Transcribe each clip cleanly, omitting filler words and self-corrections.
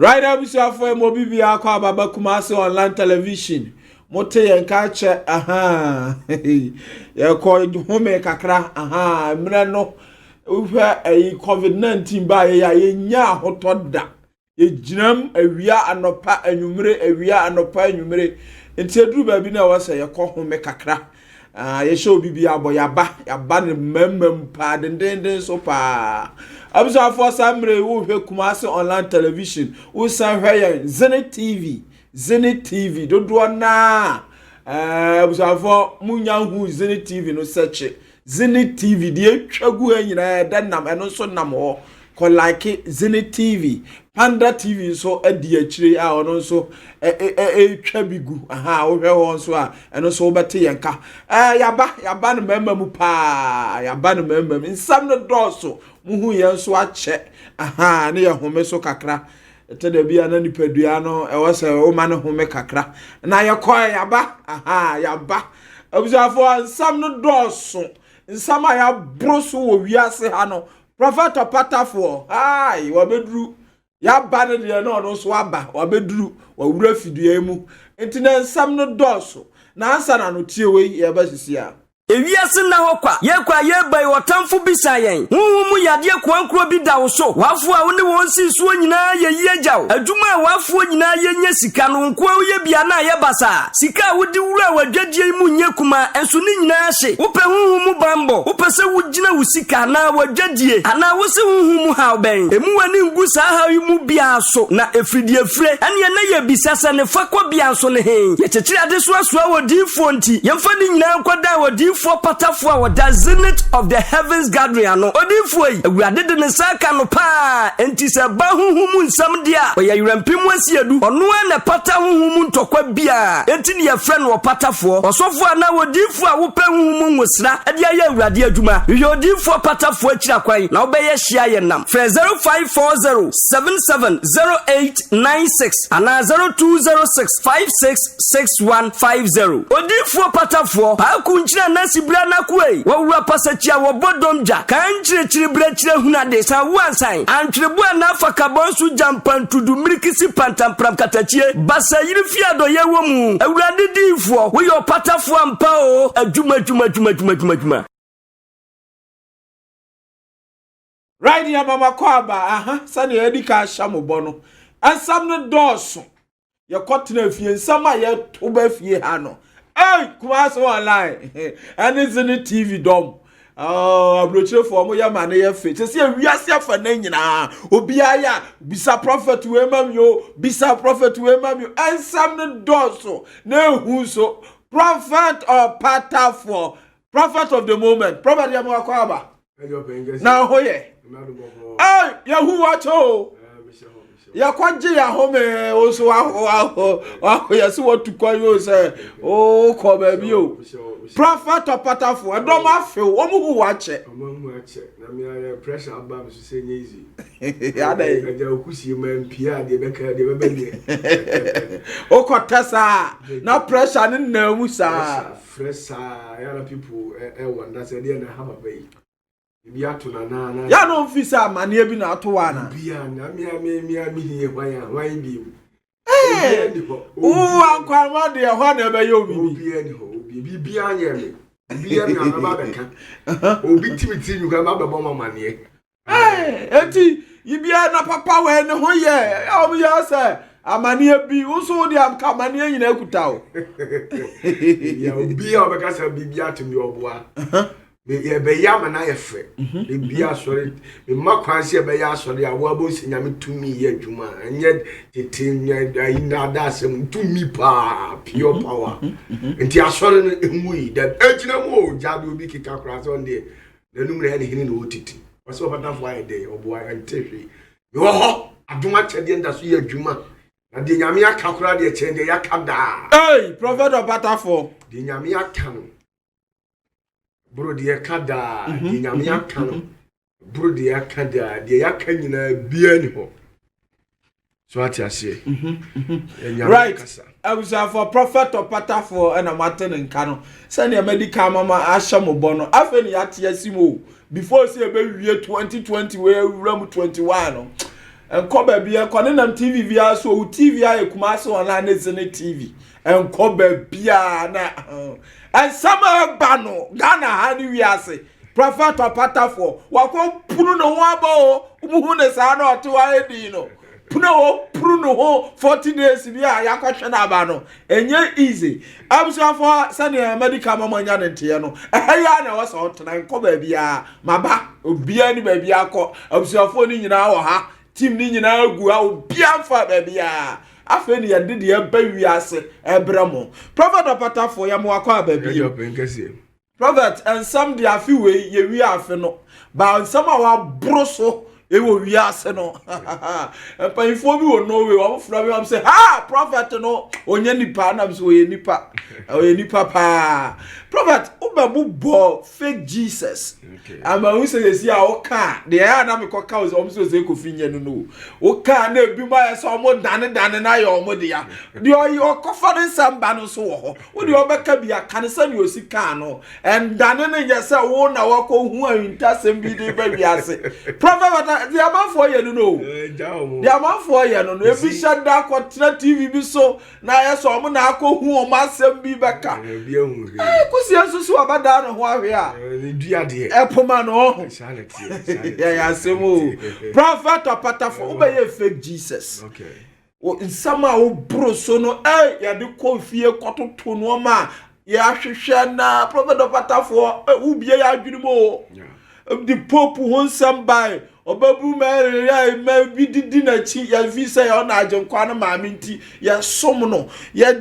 Right now, Mr. For Mobibi Aqua Baba Kumasi online television. Mote and catch, you call home kakra, Mrano, over a COVID-19 by a nya hotoda. A jam, a via and no pa and numere, a via and no pa numere. Until do baby now was a call home kakra. You show Bibi Abo Yaba, member pardon, then so pa. Absa for Samre who Kumasi online television, who sang her Zenith TV, don't do na. Absa for Munyang who Zenith TV no search it. Zenith TV, the Chagu and Danam and also Namo, call like it Zenith TV, Panda TV, so a dear tree, and also a Chabigu, over also, and also Batianka. Yaban member Mupa, Yaban member in some dorso. Muhu yanso ache ne ya home so kakra tede bia na nipaduano e wo se o ma ne home kakra na ye koy yaba yaba abusafo ansam no doso nsam ya broso wo wiase ha no prophet opatafo wa bedru ya ba ne de no no so aba wa bedru wa wura fidua mu entina nsam no doso na ansa na no tie we ye ba sisia Ewiase na hokwa ye bai wotamfo bisa yen huhu yade kwankro bi da wo so wafo a woni won si so nyina ye yejaw aduma a wafo nyina ye nya sika no nko ye bia na ye basa sika wodi wura wadwadie mu nye kuma enso ni nyina hye wope huhu mu bambo wope se wugina wo sika na wadwadie ana wo se huhu mu ha oben emu wani ngu sa ha mu bia so na efridie fre ane na ye bisa se ne fakwa bia so ne he ye chechire ade so aso wodi fonti ye mfa ni nyina nkoda wodi for patafo the zenith of the heavens gathering ano odifo yi awurade de ne saka no pa enti se ba huhumu nsam dia we yirampim asiadu ono na pata huhumu ntokwa bia enti ne yefre no patafo osofo ana odifo a wo pa huhumu nwosra ade aye awurade adwuma yo odifo patafo akira kwan na obeye hia ye nam fre 0540770896 ana 0206566150 odifo patafo pa kunchira nasi na kuei wo wura pasachia wo bodomja kan chire brechire hunade sa wansan antrebu na fakabonsu jampantudu mirikisi pantampram katachie basa yiri fiado yewo mu awurade difo wo yo patafo ampa o adwuma right ya mama kwaba sane edika shamobo no ansam no doso ye kotena fie nsama ye toba fie ha no Kumasi online and Zenith TV dom abrochire for mo ya mane ye fe se wiase afa na nyina obiaya bisa prophet we mam yo bisa prophet we mam yo ansam no doso na hu so prophet or patafo prophet of the moment prophet ya mo akwaba na hoye yahu wacho ya kwaje ya home oso wa ya si wotu kwa yo se o ko ba bi o prophet opatafo edom afi wo mu hu wache na me pressure aba me so say easy ya dai eja okusie man pia de be ka de be be o ko tesa na pressure ni na mu sa pressure ya na people wonder say dey na have bai bia to na ya no mfisa amane bi na ato wa na bia na mi hiye wan bi ankwa de ho na be yo bi bia anye me bia mi na ba be ka obi timiti nyu ka ba be bo mamane enti yibia na papa we ne ho ye o bi ya se amane bi uso di am ka amane nyina ekuta o ya obi ya be ka se bibia to mi oboa ye be ya mana ye fe e bia sori me makwanse ye be ya sori a wo abo sinyame tumi ye adwuma anye tetinya ina da asem tumi pa pure power enti asori no emui da ejina mo jadu obi kika kra so nde na numre ne hini no otiti wase obata fo aye de obo antehwe me wo ho adwuma chede nda so ye adwuma na de nyame akakura de chende ya kada prophet opatafo de nyame akano bro de kada de nyame akano bro de kada de yakanyina bia ni ho so ati ase right I was for prophet opatafo and amaten nkano send your medical mama ashamobo no afeni ati asimo before say be wie 2020 we ram 21 enko ba bia kone nam TV via so TV aye Kumasi online zene TV enko ba bia na and sama bano Ghana hani wiase prophet opatafo wako punu no ho aba umuhu ne sa na otewa edi no punu no ho 40 days bia yakwahwe na aba no enye easy abusafo sane medical mamanya ne nte no ehya na wasa otena enko ba bia maba obia ni ba bia akọ abusafo ni nyina wo ha team ni nyina agu a obia mfa ba bia afa ni yade de ba wiase ebramo prophet opatafo ya mo akọ aba bia prophet and some de afi we ye wi afi no ba some wa broso ewo wiase no empanfo bi wo no we wo fra bi am say ha prophet no onye nipa na so oye nipa pa prophet ubabu bo fake Jesus ama we say si a o ka de ya na me ko ka o so say ko finye no o ka na bi ma ya so mo dane na ya o mo de ya de o ko fa den samba no so wo ho wo de o be ka bi aka ne sa ni o si ka no en dane ne ya say wo na wa ko hu awinta sem bi de ba wiase prophet the amount for you no the amount for you no ebi shada ko tena TV bi so na ya so mo na akohu o masem bi beka kusi ensusu abada no ho ahwe a dua de epoma no ya semo prophet opatafo obeye fake Jesus okay o insama o bro so no ya de ko fie kototo no ma ya hwehwe na prophet opatafo ubie ya adwunumo the pope won somebody obabu ma bi didi na chi ya visa ya na ajenkwa na maami nti ya som no ya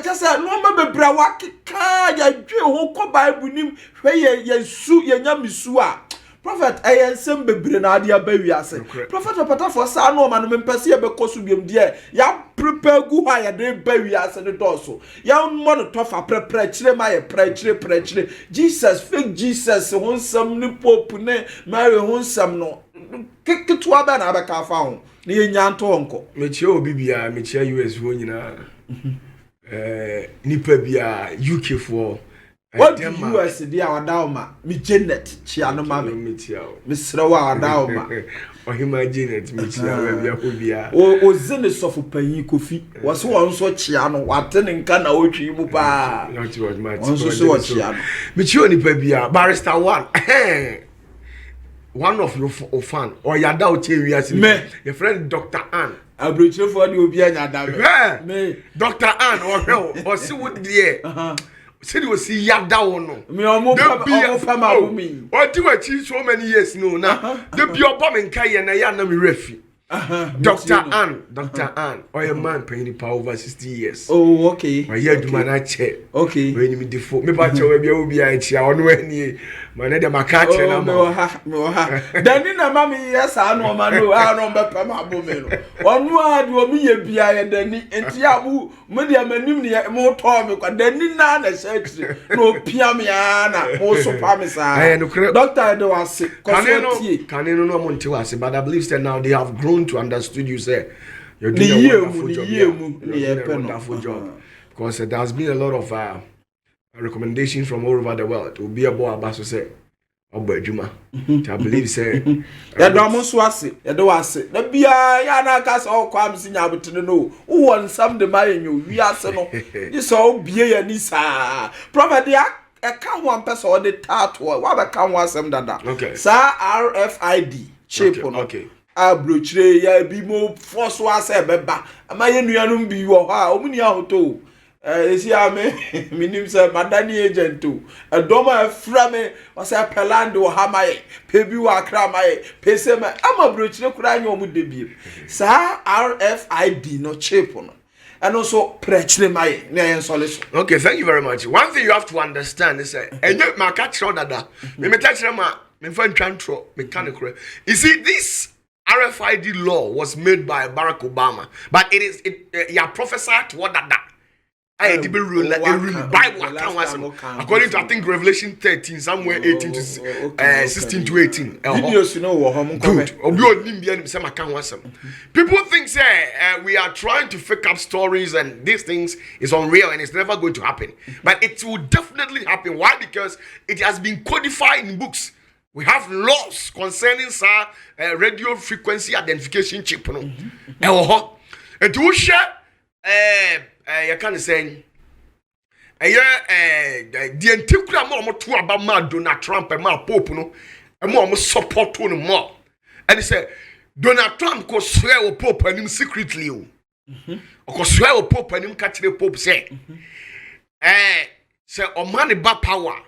kasa no ma bebra wakeka ya dwe ho ko bible nim hwe ya su ya nyamisu a prophet ayensem bebre na ade abawiase prophet opatafo sa no ma no mpese ya bekoso biam de ya prepare gu ha ya de bawiase ne doso ya mo no tofa prepare chire ma ya prechire Jesus fake Jesus honsam ni pope ne Mary honsam no keketwa ba na abeka fa ho ne yenya nto onko mechie obi bia mechie US ho nyina nipa bia UK for what US dia wadaoma mi Janet chia no ma me sra wa wadaoma ohima Janet mi chia wa bia ho bia o zene sofu panyi kofi wose won so chia no watene nka na otwi mu pa won so chia no mi chia nipa bia barrister one of your fan or yada o che wiase your friend Dr. Ann abrochire for the obi anya da me Dr. Ann or see what there said you see yada no me omo fama bo me o ti wa chi so many years no na the bi obo me nka ye na ya na me refi Dr. Ann or a man paying power over 60 years oh okay my year do man che okay when me defo me ba che we bia obi a chi a ono ani man dey maka che na mo dani na mama yes anu ma no anu be pa ma bo me no onu a de o mi ye bia ye dani enti a mu me de manim ne mo to me kwa dani na na shekri no pia me ana mo so pa me sa doctor de wase kaneno no mo nti wase but I believe that now they have grown to understood you say you're doing a wonderful job because there has been a lot of recommendations from all over the world to be a boy abaso say obadwuma I believe say ya do mo so ase ya do ase na bia ya na aka so kwam sinya abotene no wo nsam de mayenyo wi ase no ni so bie ya ni sa prophet ya eka ho ampesa o de tato wa ba ka ho asem dada sa RFID chip no okay abrochire ya bi mo force wa se beba ama ye nuanum bi wo ha omuni ahoto esi ame minim se madani agent to edoma afra me o se pelande wo ha maye pebi wa akra maye pese me ama brochire kura anya omu de bi sa RFID no chip no and also prechire maye na yen solution. Okay, thank you very much. One thing you have to understand is enye maka chiro dada me tachire ma me fa ntwantro me kanekure. You see this RFID law was made by Barack Obama, but it prophesied what that rule Bible according to I think Revelation 13 somewhere 18 to 16 to 18. Good. People think we are trying to fake up stories and these things is unreal and it's never going to happen, but it will definitely happen. Why? Because it has been codified in books. We have laws concerning radio frequency identification chip. No, and to share, you can say, the antiquity more to about Donald Trump and my Pope, no, and more support to him more. And he said, Donald Trump could swear o Pope and him secretly. Or could swear o Pope and him catch the Pope say, say, o money ba power.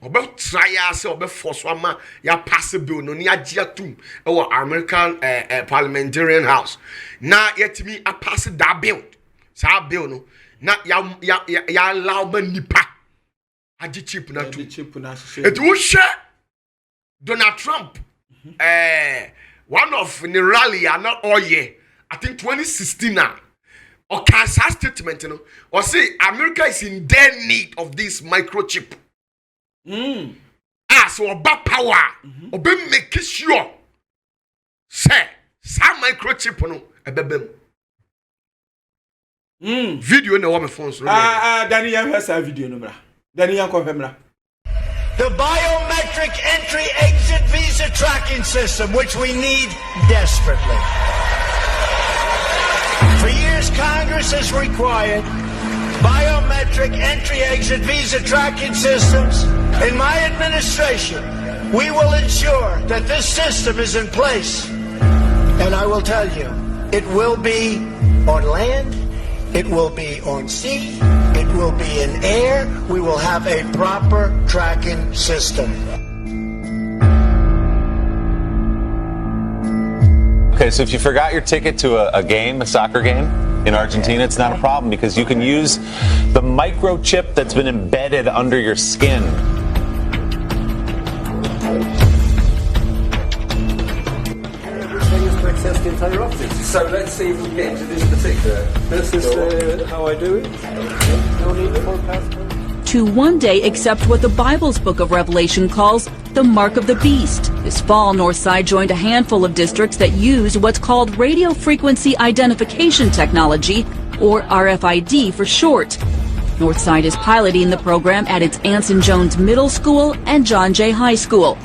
About try say or force one man ya pass a bill no near Gia2 our American parliamentarian house. Now yet me a pass that bill. Sa bill no. Na ya allow me nipa. Aji chip na tu. It will share Donald Trump. One of the rally are not all year. I think 2016 now. Or Kansas statement, you know, or say America is in their need of this microchip. So about power, or be make sure. Say, some microchip no, a baby. Video no one phones. Daniel has a video number. Daniel confirm. The biometric entry-exit visa tracking system, which we need desperately. For years, Congress has required biometric entry-exit visa tracking systems. In my administration, we will ensure that this system is in place. And I will tell you, it will be on land, it will be on sea, it will be in air. We will have a proper tracking system. Okay, so if you forgot your ticket to a game, a soccer game in Argentina, it's not a problem because you can use the microchip that's been embedded under your skin. Everything is to access the entire office. So let's see if we get into this particular. This is how I do it. No need for passport. To one day accept what the Bible's book of Revelation calls the mark of the beast. This fall, Northside joined a handful of districts that use what's called radio frequency identification technology, or RFID for short. Northside is piloting the program at its Anson Jones Middle School and John Jay High School.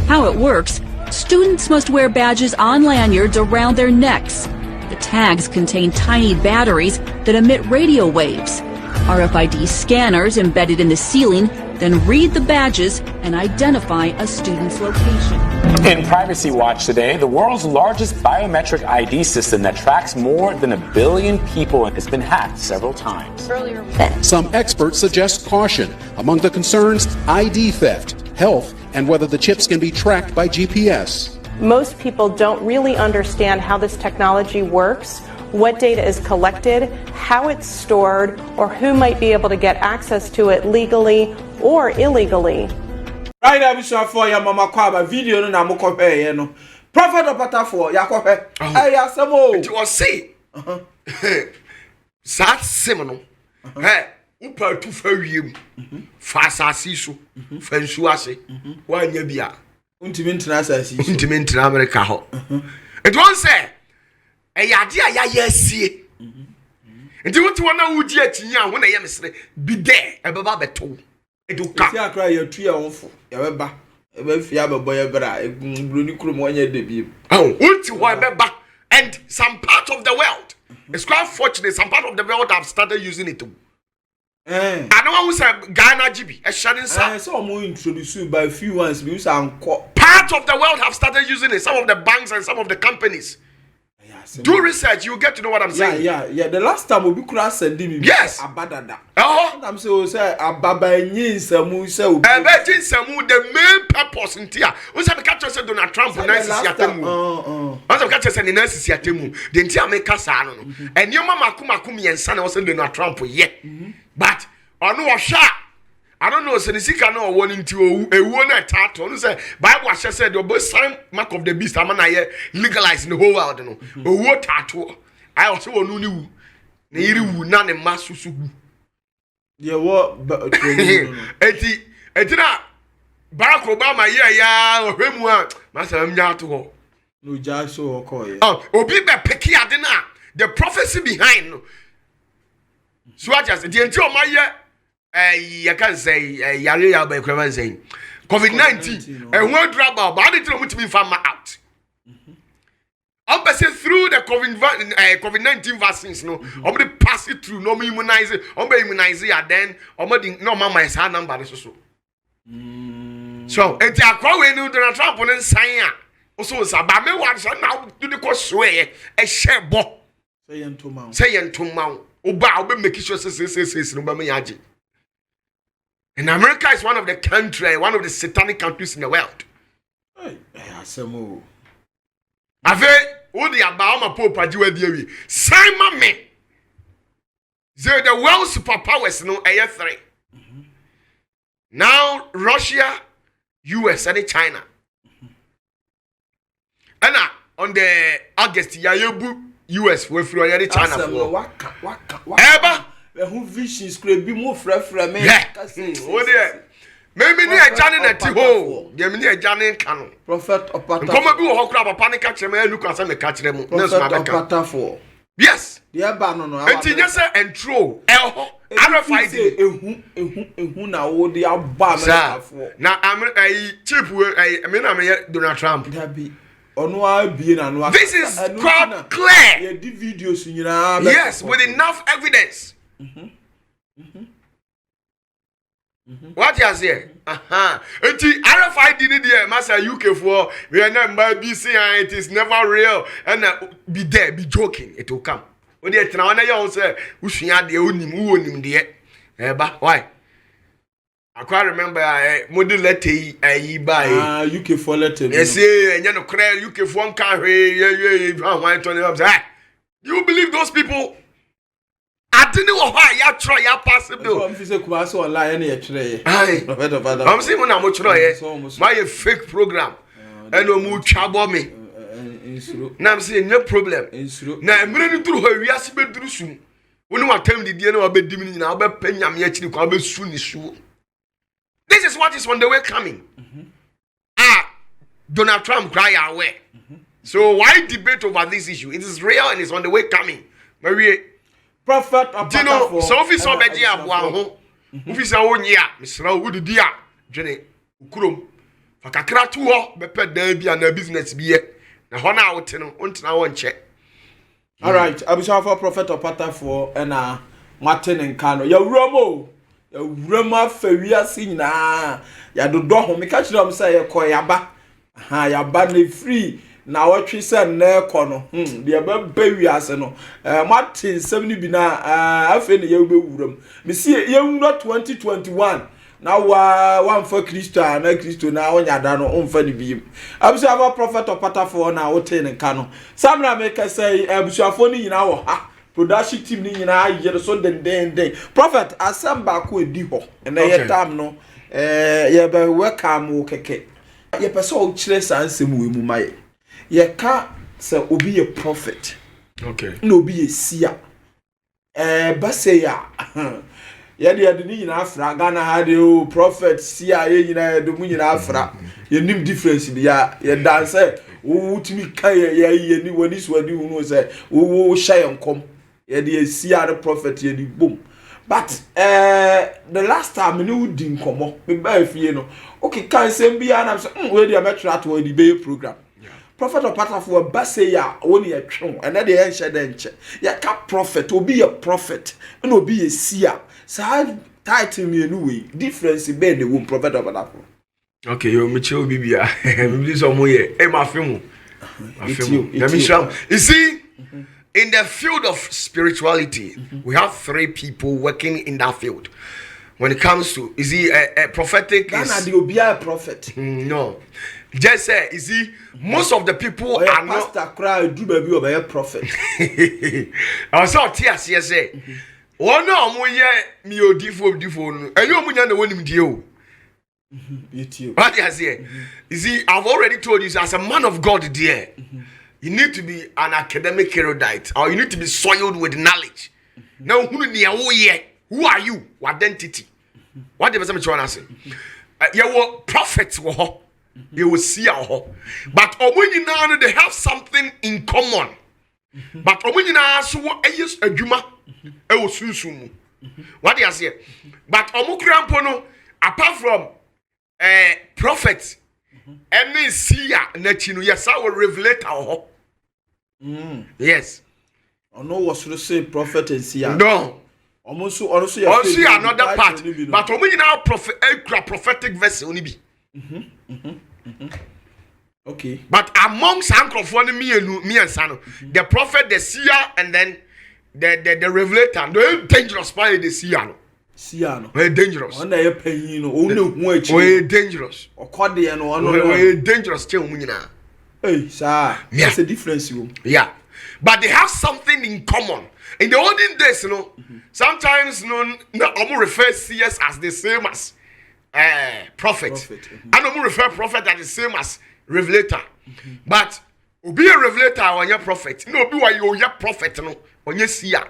How it works: students must wear badges on lanyards around their necks. The tags contain tiny batteries that emit radio waves. RFID scanners embedded in the ceiling then read the badges and identify a student's location. In Privacy Watch today, the world's largest biometric ID system that tracks more than 1 billion people has been hacked several times. Some experts suggest caution. Among the concerns, ID theft, health, and whether the chips can be tracked by GPS. Most people don't really understand how this technology works, what data is collected, how it's stored, or who might be able to get access to it legally or illegally. Right now, we saw for your mama kwaba video no na mo kope no. Prophet opata for ya kope. Eh ya samo. It was say. Sat simono. Hey, upa tu fa wiem. Fa asasi so. Fa nsu ase. Wa nya bia. Untimi ntina asasi so. Untimi ntina America ho. It was say yade a ya yasie. Nti wotu wana wuji atinyi a wo na ye mesere bi de ebeba beto. Eduka. Si akra ya tu ya wonfo. Ya beba. Ebe fi abebo ye bra. Ebroni krom wanya de bi. Oh, wuti wo ebeba. And some part of the world. It's quite fortunate some part of the world have started using it too. I don't want to say Ghana GB. So I'm introduced by a few ones. Part of the world have started using it. Some of the banks and some of the companies. Do research, you get to know what I'm saying. Yeah. The last time we could sending me. Yes. Abadada. I'm so say ababa nyin samu say obi. Ebejin samu the main purpose in here. We say catch us Donald Trump na sisi atemu. We say catch us na sisi atemu. The entire America sa no. And your mama makum yensa na we say Donald Trump ye. But ono ohwa I don't know, so the sick no warning to a one tattoo. On say Bible said the both sign mark of the beast. I'm not legalized in the whole world. No, a what tattoo. I also want to know. Neither none in Masusu. Yeah, what? Etina Barack Obama, yeah, or him one. Master, I'm not to go. No, just so call. Oh, Obi be Peki Adena. The prophecy behind. So I just the entire my year. You can say Yari Alba saying COVID-19 and one drama but I didn't to be farmer out. I'm through the COVID-19 vaccines, no, I'm going to pass it through, no immunize it, I'm going to immunize it, and then I'm going to no mama is her number. So, it's a quite when you do not trap on and sign. Also, Sabame was now to the course way a share bo. Say to mount. Oba, be making sure says no Bamayaji. And America is one of the satanic countries in the world. Ave odi abaoma pope ajiwa diewi Simon me say the world superpowers no aye 3 now Russia, US and China and on the August yayebu US we free on China eba who visions could be more frefra me oh there maybe near Johnny at ho dem near Johnny Kanu Prophet Opata come be ho kra papa ne catch me look as me catch them Opata for yes the ba no enti nyese entro elho RFID ehu na wo de aba me for na chief me na me Donald Trump ono abie na no this is quite clear yeah the videos nyina yes with enough evidence what you say? Enti RFID ni there, master UK for we are not be saying it is never real and be there, be joking, it will come. When you try na you say, "Ushia de onim de." Eba, why? I can't remember model letter by UK for letter. Yes, say you no cry UK for one car you believe those people? I didn't know why you try your possible. I'm saying Kumaso online any try. I'm saying when I'm try my fake program and no mu chabo me. Now I'm saying no problem. Now I'm ready to ho wiase be duru sum. Woni wa time di die na wa be dimi ni na wa be panyam ye chiri kwa be su ni su. This is what is on the way coming. Donald Trump cry away. So why debate over this issue? It is real and it's on the way coming. Marie Prophet Dino, so if so beji aboa ho. Ufisa wonya, misra wudidi a dwene ukurom. Fakakra tu ho bepe dan bia na business biye. Na ho na wote no, ontena wo nche. All right, abisha for Prophet Opata for na Martin and Kano. Ya wromo. Ya wroma fawiase nyina. Ya dodo ho me catch them say koyaba. Yaba na free. Na watwe se na ekọ no de ba wiase no Martin 70 bi na afa ne ye bewuram me see ye wura 2021 na wa mfa Kristo na Kristo na onya da no mfa ne biem abusu aba Prophet Opata for na wote ne ka no samra me ka say abusuafo ni nyina wo ha production team ni nyina aye so den Prophet asamba ko edi ho na ye tam no ye be welcome wo keke ye pese o kire sansem we mu maye ye ka se obi a prophet no obi a seer baseya ye de ni nyina afra Ghana ha de o prophet seer ye nyina de mu nyina afra ye nim difference bi ya ye dance wo timi kan ye ni wani so adi hu no se wo shy enkom ye de seer prophet ye di boom but the last time ni wo di nkomo me ba fie no okay kan sem bia na so we dey metra to the bay program Prophet Opata for baseya woni ye twon and dey en hye nche ye ka prophet obi a prophet and obi a seer so title me no way difference be the wo Prophet Opata for okay yo me che obi bia me so mo ye e ma femu you see in the field of spirituality we have 3 people working in that field. When it comes to, is he a prophetic? Ghana the obi a prophet. No, just say, is he? Most of the people are not. Pastor cry do baby obi a prophet. I saw tears yes say. Oh no, mo ye mi odifo no. And you mo nya na wonim die o. What you say? You see, I've already told you as a man of God there, you need to be an academic erudite or you need to be soiled with knowledge. Now who ni awo ye? Who are you? What identity? What the person trying to say? You were prophets, you will see our. But when you know they have something in common. But when you know so yes a juma, I was soon. What do you say? But omukrampono, apart from prophet any seer na chinu yes our revelator yes ono was to say prophet and seer no also another part but omo nyina prophetic vessel ni bi okay but among sankrofo ni me and sano the prophet the seer and then the revelator the dangerous part the seer no very dangerous. One day paying no only very dangerous. According no very dangerous. Hey, sir, there's a difference, you. Yeah, but they have something in common. In the olden days, you know, sometimes no refer CS as the same as prophet. I don't refer prophet as the same as revelator. But be a revelator or your prophet. No, be why you your prophet no on your seer.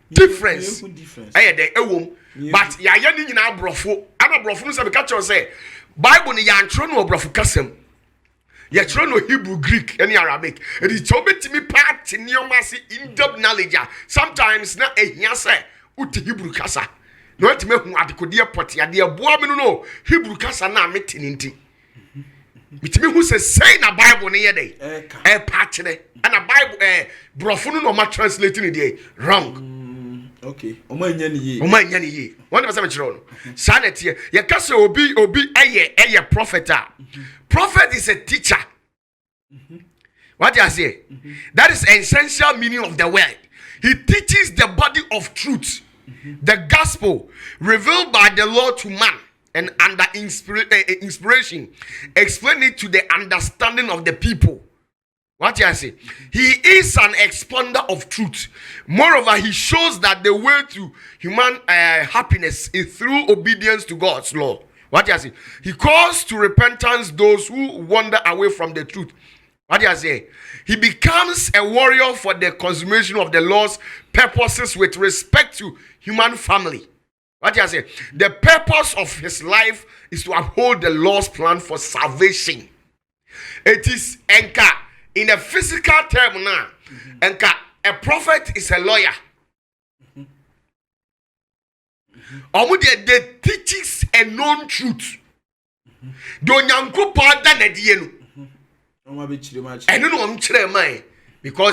Difference. But ya ni nyina brofo ana brofo no se be catch say Bible ni ya ntro no brofo kasem ya tro no Hebrew Greek any Arabic it is obetimi part ni o ma se in-depth knowledge sometimes na ehia say uti Hebrew kasa no etime hu adekode pot ya de boa me no Hebrew kasa na metini nti mitimi hu say na Bible ni ye dey part ne ana Bible brofo no ma translating it dey wrong. Okay. Omanya ni ye. One of us no. Sanity. Ye kase obi eye prophet. Prophet is a teacher. What do I say? That is essential meaning of the word. He teaches the body of truth, the gospel revealed by the Lord to man and under inspiration, explain it to the understanding of the people. What do I say? He is an expounder of truth. Moreover, he shows that the way to human happiness is through obedience to God's law. What do I say? He calls to repentance those who wander away from the truth. What do I say? He becomes a warrior for the consummation of the law's purposes with respect to human family. What do I say? The purpose of his life is to uphold the law's plan for salvation. It is enka. In a physical term now, a prophet is a lawyer. They teaches a known truth. Because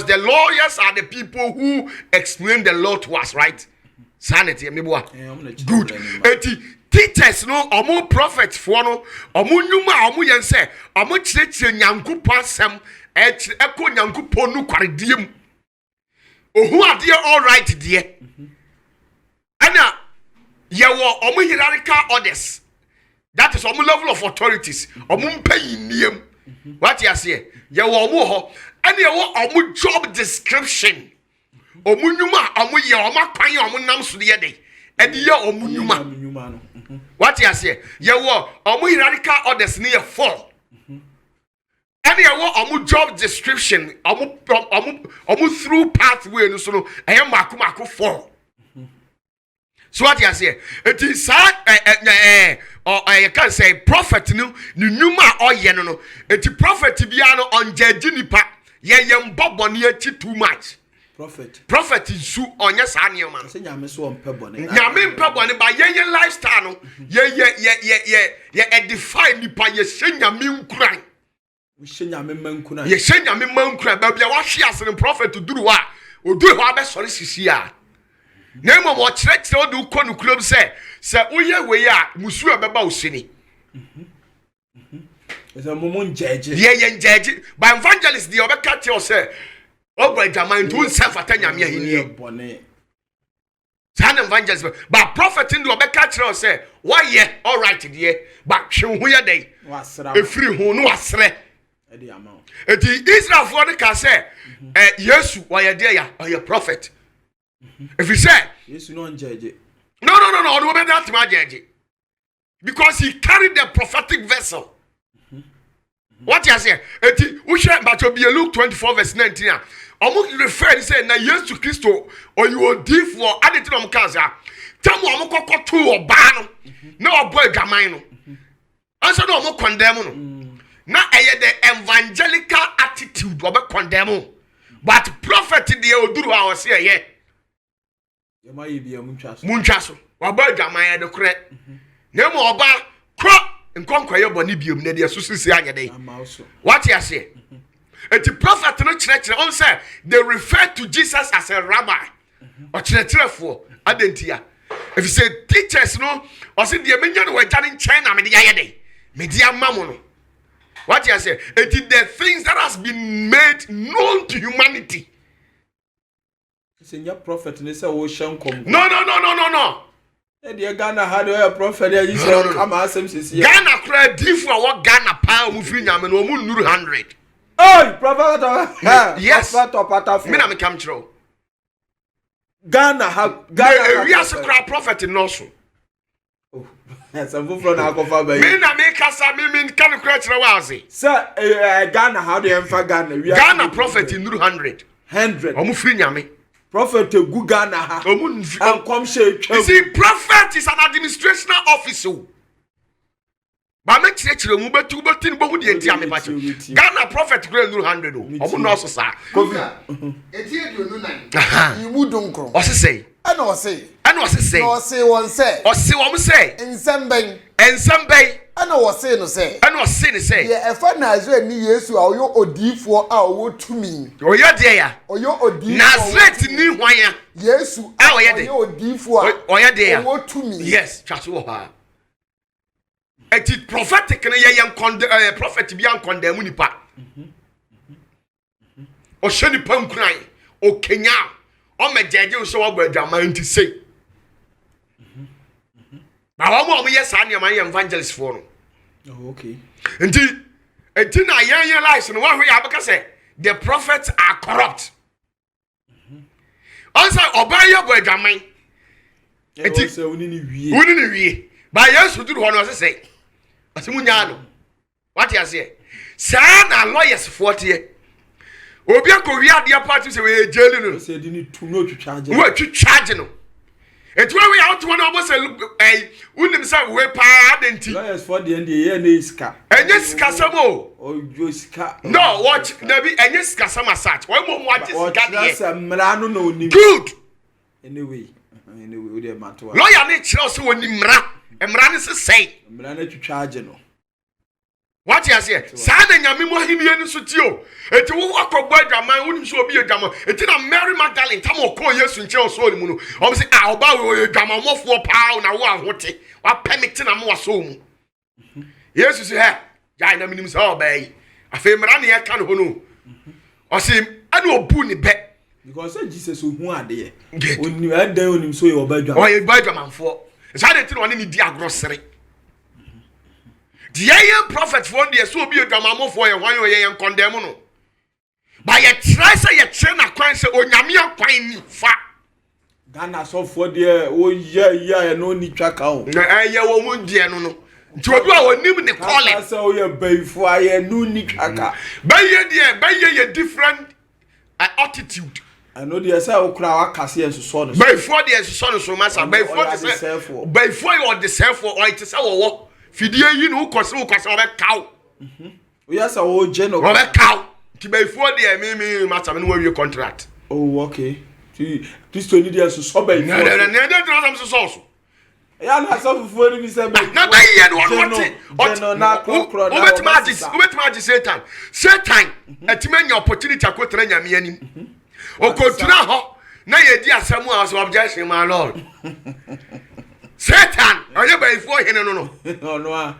the lawyers are the people who explain the law to us, right? Sanity, good. Teachers no omo prophets for no omo nyuma omo yen say omo chire nyankopon asem eko nyankopon no kwarediem ohu ade all right there ana ye wo omo hierarchical orders, that is omo level of authorities omo mpayiniem what you say ye wo omo ho ana ye wo omo job description omo nyuma omo ye omo akwan omo nam so de dey edi ye omo nyuma. What you say? Ye wo omu hierarchical orders ni ye 4. Any ye wo omu job description omu through pathway no so no eye mako 4. So what you say? It is you can say prophet no nyuma oye no eti prophet bia no onjage nipa ye mbobɔ ne achi too much. Prophet is su onye sa ne man. Say nyame so mpebone. Nyame mpebone ba ye lifestyle no ye edify nipa ye nyame nkuran. We nyame mankuran. Ye nyame mankuran ba bia wa hwe asene prophet duru wa odu ho abesore sisi a. Na mo mo kire odu ko nukurom se uye we a musu ebeba osini. Esa mo njeje. Ye njeje ba evangelist de obeka tell say Obre Jaman to self atanya me ahini. San evangelist but prophet in do obeka kire say why ye all right there but hwe hu ye dey. E free hu no asre. E dey amount. Eti Israel for the can say Yesu why there ya or your prophet. If you say Yesu no njeje. No, no be that ma jeje. Because he carried the prophetic vessel. What you say? Eti ushe but be Luke 24 verse 19. Omo refer say na Yesu Kristo or you will deal for added to cancer. Tell me omo kokoto oba no na obo adwaman no. Answer no omo condemn no. Na eye the evangelical attitude obo condemn. But prophet dey oduru a o say ye. Ye ma ye bia muntwaso. Muntwaso. Obo adwaman de korre. Na mo oba kro nkonkwaye boni biom na de so sisi anya dey what you say the prophet no chire on say they refer to Jesus as a rabbi or chire adentia if you say teachers no or say the menya no we jani China me de yede me dia mamu no what you say it is the things that has been made known to humanity. Senior prophet ne say wo shankom no the Ghana had a prophet there you say come asem sisi Ghana kra difu a what Ghana pa mu firi nyame no mu nuru 100. Oh prophet yes prophet me na me come through Ghana we are kra prophet no so oh some from na kofa ba me na me kasa me kan kra kire wa ase sir Ghana how do you Ghana we Ghana prophet nuru 100 omu firi nyame prophet egu Ghana ha and come say you see prophet is an administrational officer ba me kire mu betu betin bo hu de enti ame pa Ghana prophet kire nuru 100 omu no so sa eti eduonu nan imu donkro o se say ana o se no say won say o se won say ensembem ana o se no say ye efa Nazareth ni Yesu a oyo odifo a owo tumi oyo de ya oyo odifo Nazareth ni hwan ya Yesu a oyo de oyo odifo a oyo de ya owo tumi yes twaso ho ha it prophetic na ye prophet bi an condemn nipa o sheni pankran o Kenya o mejeje so wa gbadama nti sei na wa mo yes an man evangelist for no oh okay nti na yan lies no wa hwe abeka say the prophets are corrupt also obaye gbadama nti say oni ni wie ba Yesu duru ho no say asimunya no what you say say na lawyers forte obi akowi ade party say we jail no say di ni tu no twitwaje we twitwaje no etwa we out one obo say unim say we pa adenti lawyers for the end ye na iska enye sika samo ojo sika no watch na bi enye sika sama search we mo watch sika de yes mra no no onim good anyway we dey matter lawyer ne kire so woni mra ne say mra na twitwaje no what you say sa na nyame mo himie ni so ti o eti wo akogbo adwaman wonim so obi adwaman eti na Mary Magdalene tam okọ Yesu nche o so mu no o say ah oba we adwaman mofo pa na wo ahote wa permit na mo so mu Yesu say he jai na minim say obey afa mra ne ye kan ho no o say ade obu ni be because Jesus ohu ade ye oni adan onim so ye oba adwaman o ye ba adwaman fo sa de ti no ni di agrosere the young prophet for the so be adwamamo for ye hwan ye condemn no but ye try say ye train akwan say onyame akwan ni fa Ghana so for the o ye no ni twaka o na ye wo mu die no nti obi a wonim ne calling say o ye bayfo aye no ni twaka baye ye different attitude I know the say o kura wa kase en so no bayfo de en so no so masa bayfo de say bayfo you the self for or it say wo fidie yi no ukose obe kaw we yes o je no obe kaw ti bayfo de me masa me no we contract oh okay Kristo ni dia so be na dem so ya na so fufu ni bi se be na ba ye no what na kokro na ubet Satan atimanya opportunity akotra nyame anim okotura ho na ye di asemu a so objection my lord Satan oye bayfo hene no no a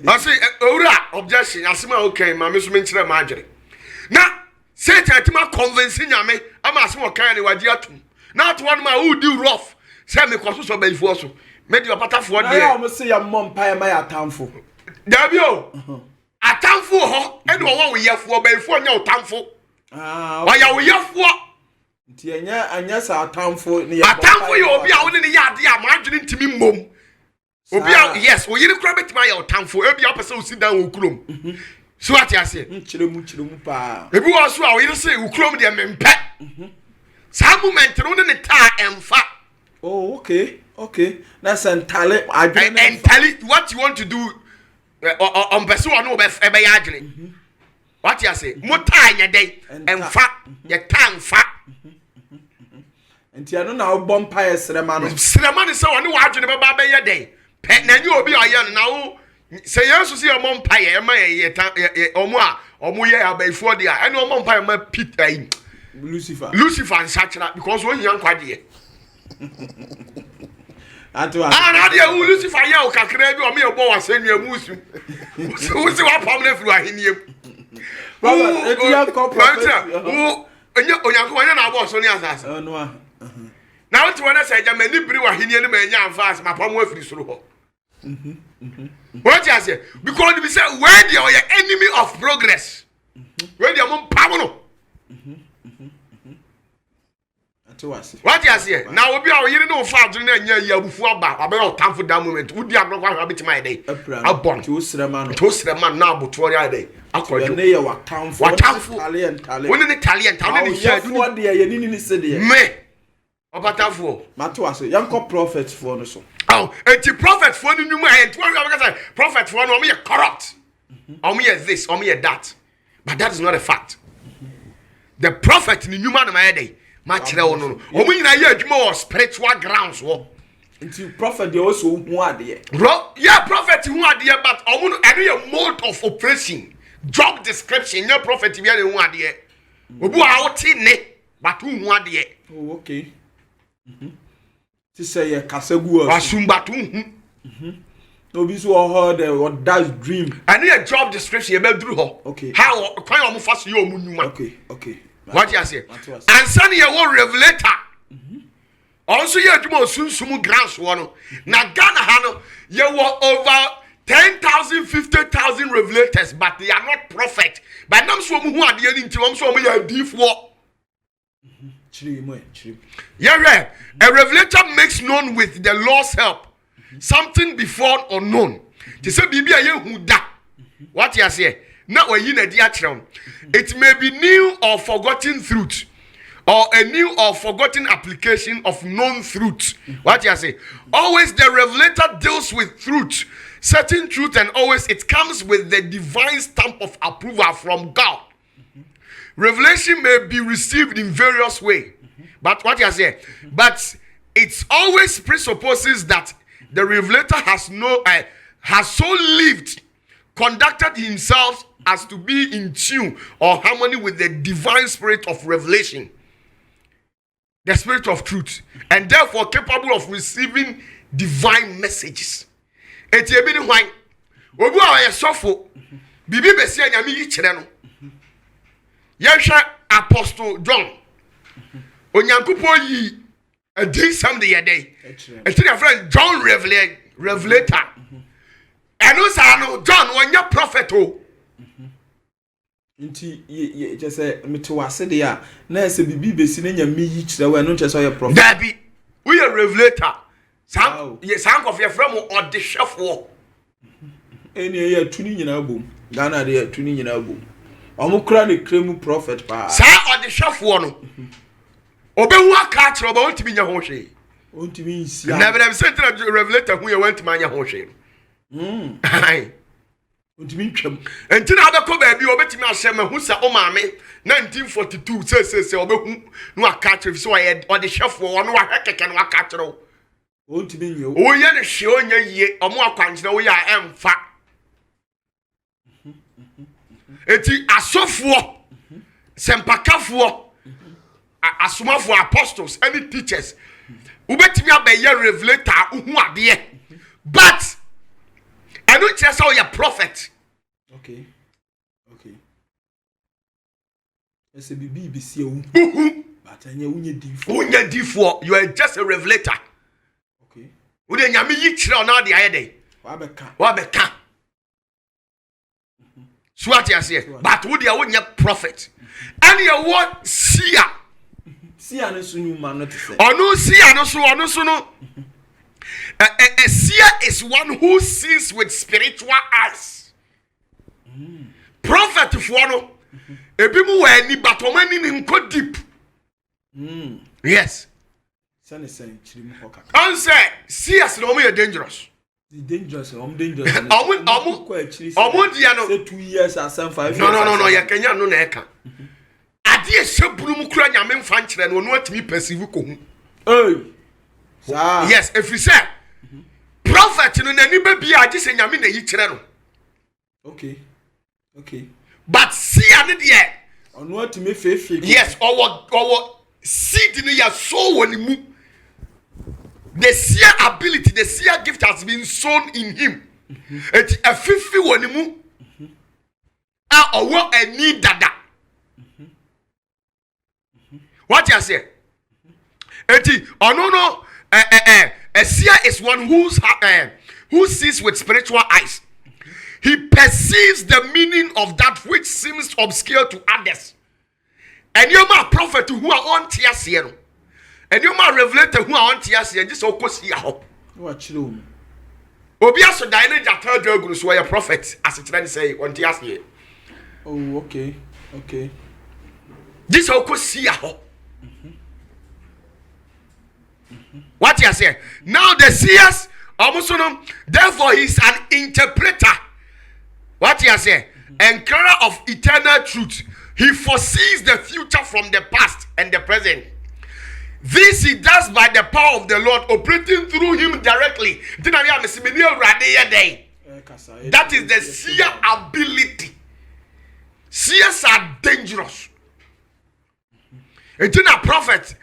asi owura objection asema okay ma me so menchire ma agere na Satan atima convince nyame ama asema kan ne wagi atum na to one ma who do rough say me kwaso so bayfo so me di opatafo de na am say ya mom pa ma ya tamfo dabi o atamfo ho e de wo yefo bayfo nya otamfo oya wo yefo nti anya sa atamfo ne ya atamfo ye obi a wo ne ya ade a ma adwene ntimi mmom obi a yes wo yiri kra betima ya otamfo ebi a pese osi dan wo kurom so ati ase nchire mu pa ebi wo so a wo yiri se wo kurom de mempe sa moment no ne ta emfa oh okay that's entale adwene entale what you want to do on person one no be ya adwene what you say muta anya dey emfa ye tanfa enti ano na wo bompa ye srema no se woni wa adwene be ba be ye dey pe na nyi obi oye no na wo say yesu see omon paye e ma ye omo a omo ye abaifo de a ene omon paye ma Peter Lucifer nsachira because when yan kwade Atu na de Lucifer ye o kakra bi o me bo wasanua musu wo se wa pamle fru aheniem Baba etia corporate enye onyanko anya na abo so ni asase no a na what wanna say ja mani biri wa henie ni ma nya anfas ma pam wa firi soro ho what you say because we say where they are your enemy of progress where they are mon pam no what you say now obi a yiri no fa aduru na nya yabufu aba abe o tamfo that moment udi agrokwa hwa betima ide abon to srema na aboto ya ide akọjọ ne ye watamfo talent woni ne talent woni ne share fo de ye ni se de me obatafo mato ase yanko prophet fo no so enti prophet fo ni nyuma e to we say prophet fo no me corrupt or me this or me that but that is not a fact the prophet ni nyuma na ma ye ma kire wo no o mu nyina ye adwuma o spiritual grounds wo enti prophet dey also hu ade yeah prophet hu ade but o mu no eno ye mode of operation job description your prophet bi hu ade obu a wo ti ne but hu ade okay ti say ye kasagu asumba tu obi so heard what that dream and your job description ye be duru ho okay how kwan o mu fa so ye o mu nyuma okay what you say and send your one revelator also ye adwuma osunsum grants wo no na Ghana ha no ye were over 10,000 50,000 revelators but they are not prophet but nam so mu hu ade ni nti won so mu ya difo yeah a revelator makes known with the Lord's help something before unknown they say bibia ye hu da what you say na oyi na di akere it may be new or forgotten truth or a new or forgotten application of known truth what you say always the revelator deals with truth certain truth and always it comes with the divine stamp of approval from God. Revelation may be received in various ways but what you say but it always presupposes that the revelator has so lived conducted himself as to be in tune or harmony with the divine spirit of revelation, the spirit of truth, and therefore capable of receiving divine messages. Eti ebi ni hwan obi a ye sofo bibi besi anyame yi kire no yehwe apostle John onyankopo yi adi sam de yedey eti na friend John revelator eno sa no John wonya prophet o nti ye je say metewase de a na ese bibi besi na nyame yi kire we no nche so ye prophet dabi we a revelator Sank of your friend or the chef war. Any year tuning in album. Ghana de tuning in album. Omukra the cremu prophet pa. Sa or the chef war no. Obewa catch roba won't be your hoshe. Won't be never have sent a revelator who you went to my hoshe. Aye. Won't be chum. And to other cover be obey me as who said, oh, mammy, 1942 says, Obe no catch so I had or the chef war no heck can walk catch row. Won't be you. Oh, yeah, show ye or more quantity. We are fat. It's a software, Sempacafo, a small for apostles, any teachers. Who bet me up a year revelator who are there. But I don't just saw your prophet. Okay. It's a BBC. But I know you are just a revelator. Would you nyame chire on the other day? Wabeka. Swat ya say, but would you wouldn't prophet? And you want seer. Seer no sunu man not to say. Oh no, seer no so no. A seer is one who sees with spiritual eyes. Prophet for no. Ebi mu wa ni but o mani ni nko deep. Yes. I say, serious, no more dangerous. Dangerous. Omu 2 years or 5 years. No, ya Kenya no na eka. Ade eheburu mu kura nyame mfa nkyere no no atimi perceive ko hu. Yes, if you say prophet no na ni ba bia ade se nyame na yi kyere no. Okay. But see ane de ono atime fefe. Yes, our seed in ya sow woni mu. The seer ability, the seer gift has been sown in him. Eti afifi woni mu. A owo ani dada. What you say? Eti no. A seer is one who sees with spiritual eyes. He perceives the meaning of that which seems obscure to others. And you're my prophet who are on Tiasiero. And you're my revelator who are on Tiasiero. Just so see ya. What you Obiaso Dine Jatar Dragos were a prophet, as it can say on Tiasiero. Oh, okay. This so see ya. What you say? Now the seers almost therefore he's an interpreter. What you say? And carrier of eternal truth. He foresees the future from the past and the present. This he does by the power of the Lord, operating through him directly. That is the seer ability. Seers are dangerous. It's not a prophet.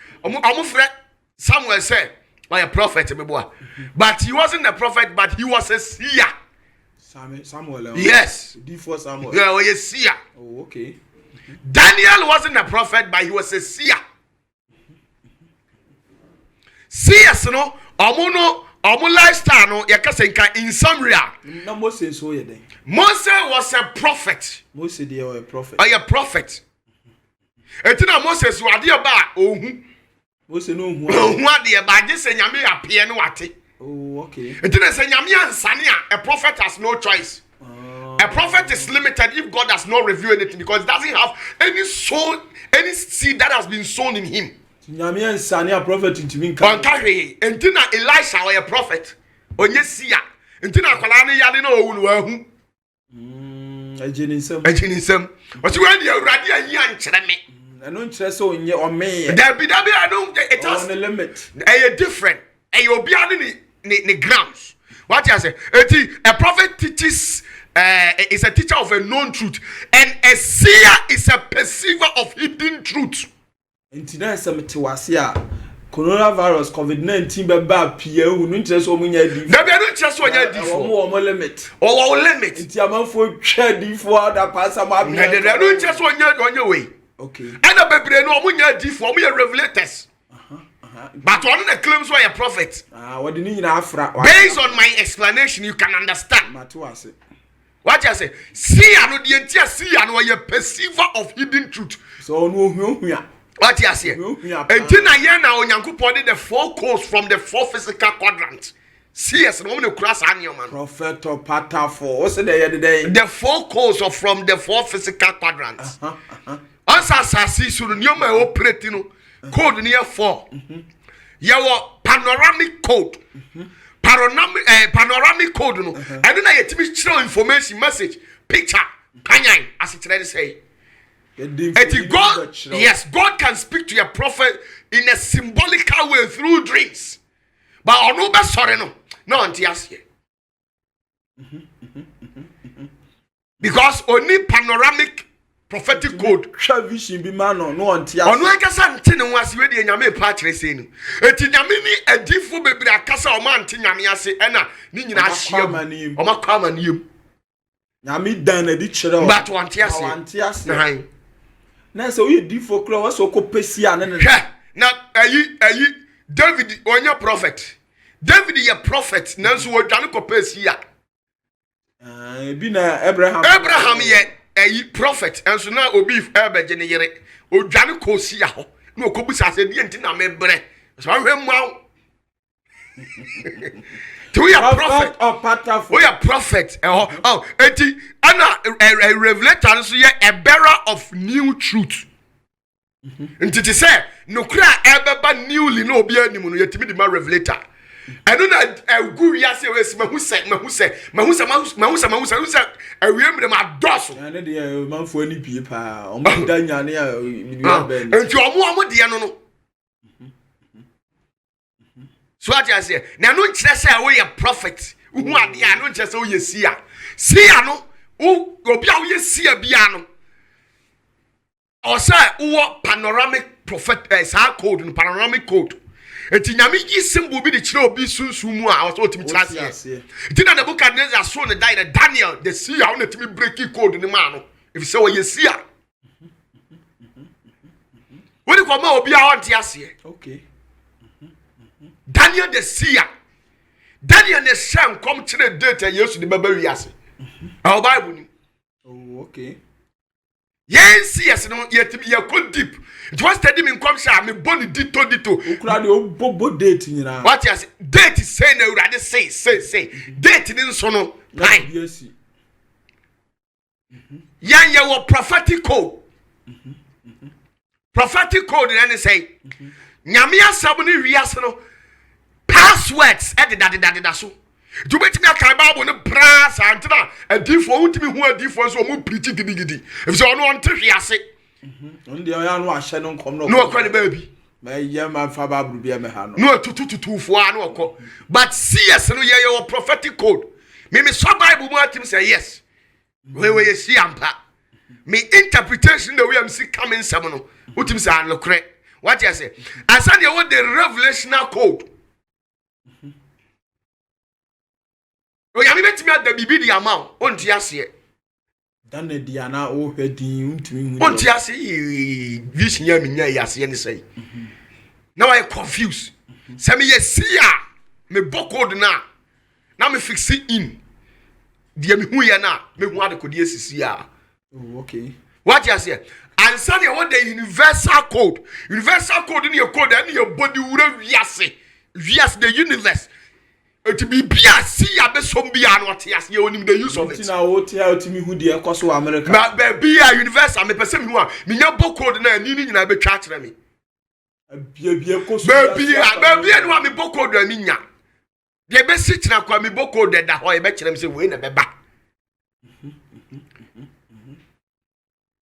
Samuel said, "By a prophet, but he wasn't a prophet, but he was a seer." Samuel. Yes. D4 Samuel. Yeah, a seer. Oh, okay. Daniel wasn't a prophet, but he was a seer. Seers, no, omo lifestyle, no, yakasenka in summary. Na Moses so ye den. Moses was a prophet. Moses dey a prophet. A prophet. Etina Moses wade ba ohun. Moses no hu. Ohun ade ba je se nyame apie no wate. Oh, okay. Etina se nyame ansane a prophet has no choice. A prophet is limited if God does not reveal anything because it doesn't have any seed that has been sown in him. Nyame ansane a prophet ntimi nka. Onkare, entina Elisha was a prophet. Onye sia. Entina akwala ne yade na owu no ahu. Ejinisem. What you want the Uradi and Yan Chreme? I don't trust so in your me. There be I don't it has a limit. A different. A obiani ni grounds. What you say? A prophet teaches is a teacher of a known truth, and a seer is a perceiver of hidden truth. Intina sametiwasia. Coronavirus COVID-19 beba pie hu no nkyerɛ so omunya di. Da bia no nkyerɛ so onya di fo. Omo limit. Owo limit. Nti amanfo twa di fo ada pasa ma bia. Da no nkyerɛ so onya we. Okay. Ana bebre no omunya di fo, omunya revelators. But one of the claims were a prophet. What do you need afra? Based on my explanation, you can understand. What you say? See, I know the entire see, I know a perceiver of hidden truth. So no. What you say? And then I hear now on Yankupodi the four codes from the four physical quadrants. See, as no one cross on your man. Prophet or Patafo. What's the day? The four codes are from the four physical quadrants. Answer see so the my operating code near 4. Your panoramic code. Panoramic code. No. I don't know yet to show information, message, picture, panyan, as it ready say. God, yes, God can speak to your prophet in a symbolical way through dreams. But on no best sorry no antias because only panoramic prophetic code. Vision be man no antias. On no kasa ntene wase we de nyame pa kire sei no. Eti nyame ni adifo bebre akasa o man ntene nyame ase ena ni nyina ahia o makwa maniem. Nyame dan na di kire o. But antias. Na so you difo kro was so kopesia na na ayi David onya prophet. David ye prophet na so odwane kopesia. Bi na Abraham ye ayi prophet enso na obi ebeje ne yere odwane kosia ho na okobusa se die ntina mebre so hwemma to your prophet or Patafo. We are prophet. Eti a revelator so ye a bearer of new truth. Nti te say no kra ebeba newly no obi animu no yetimi di ma revelator. Eno na egu wiase we se mahu se awiem de ma doso. Na de manfo ani pie pa omo da nyane a bibia ben. Nti omo de no so what you say? Na no nkyerɛ sɛ we a prophet. Who are the no nkyerɛ sɛ we seer. Seer no obi a wo sia bia no o say wo panoramic prophet sa code no panoramic code eti nyame yi symbol bi de kire obi sunsun mu a o so otimi kira ase eti na Nebuchadnezzar so ne die Daniel the see how na timi breaking code ni ma no if say wo yesia woni ko ma obi a on ti ase okay Daniel the seer Daniel the shan come kire date Yesu de baba wi ase our Bible ni oh okay yes yes no yetimi ye go deep it was study me come sha me boni dito ukura de obobo date nyina what you say date say na urade say date ni nso no nine yes yan ye wo prophetic code prophetic code na say nyame asab ni wiase no passwords edidadidadida so do betimi aka Bible no brass antina adifo wutimi hu adifo so mo preach gidigidi if so no on hwiase on de ya no ahye no nkom no no okwa ne baby ma ye ma fa Bible bia me ha no no tutututufu a no okọ but CS no ye your prophetic code me so Bible mo atim say yes we ye see ampa me interpretation the way am see coming some no utim say anokre what you say asa de what the revelational code o ya me betimi ada bibi di ama on ti ase dan na dia na o hwedin untimi hu on ti ase vision ya menya ya ase ne say now I confused say me see a me bokod na me fix in dia me hu ya na me hu ade kodi asisi a oh okay what you say and say what the universal code in your code and your body wura wiase the universe to be bia see ya be som bia no ate you onim the use of it na o tia otimi hu de ekoso America ba bia universal me pese me hu a me nya bokod na ni nyina be twa kire me bia koso ba bia no me bokod na nya de be si kira kwa me bokod da ho e be kire me se we na be ba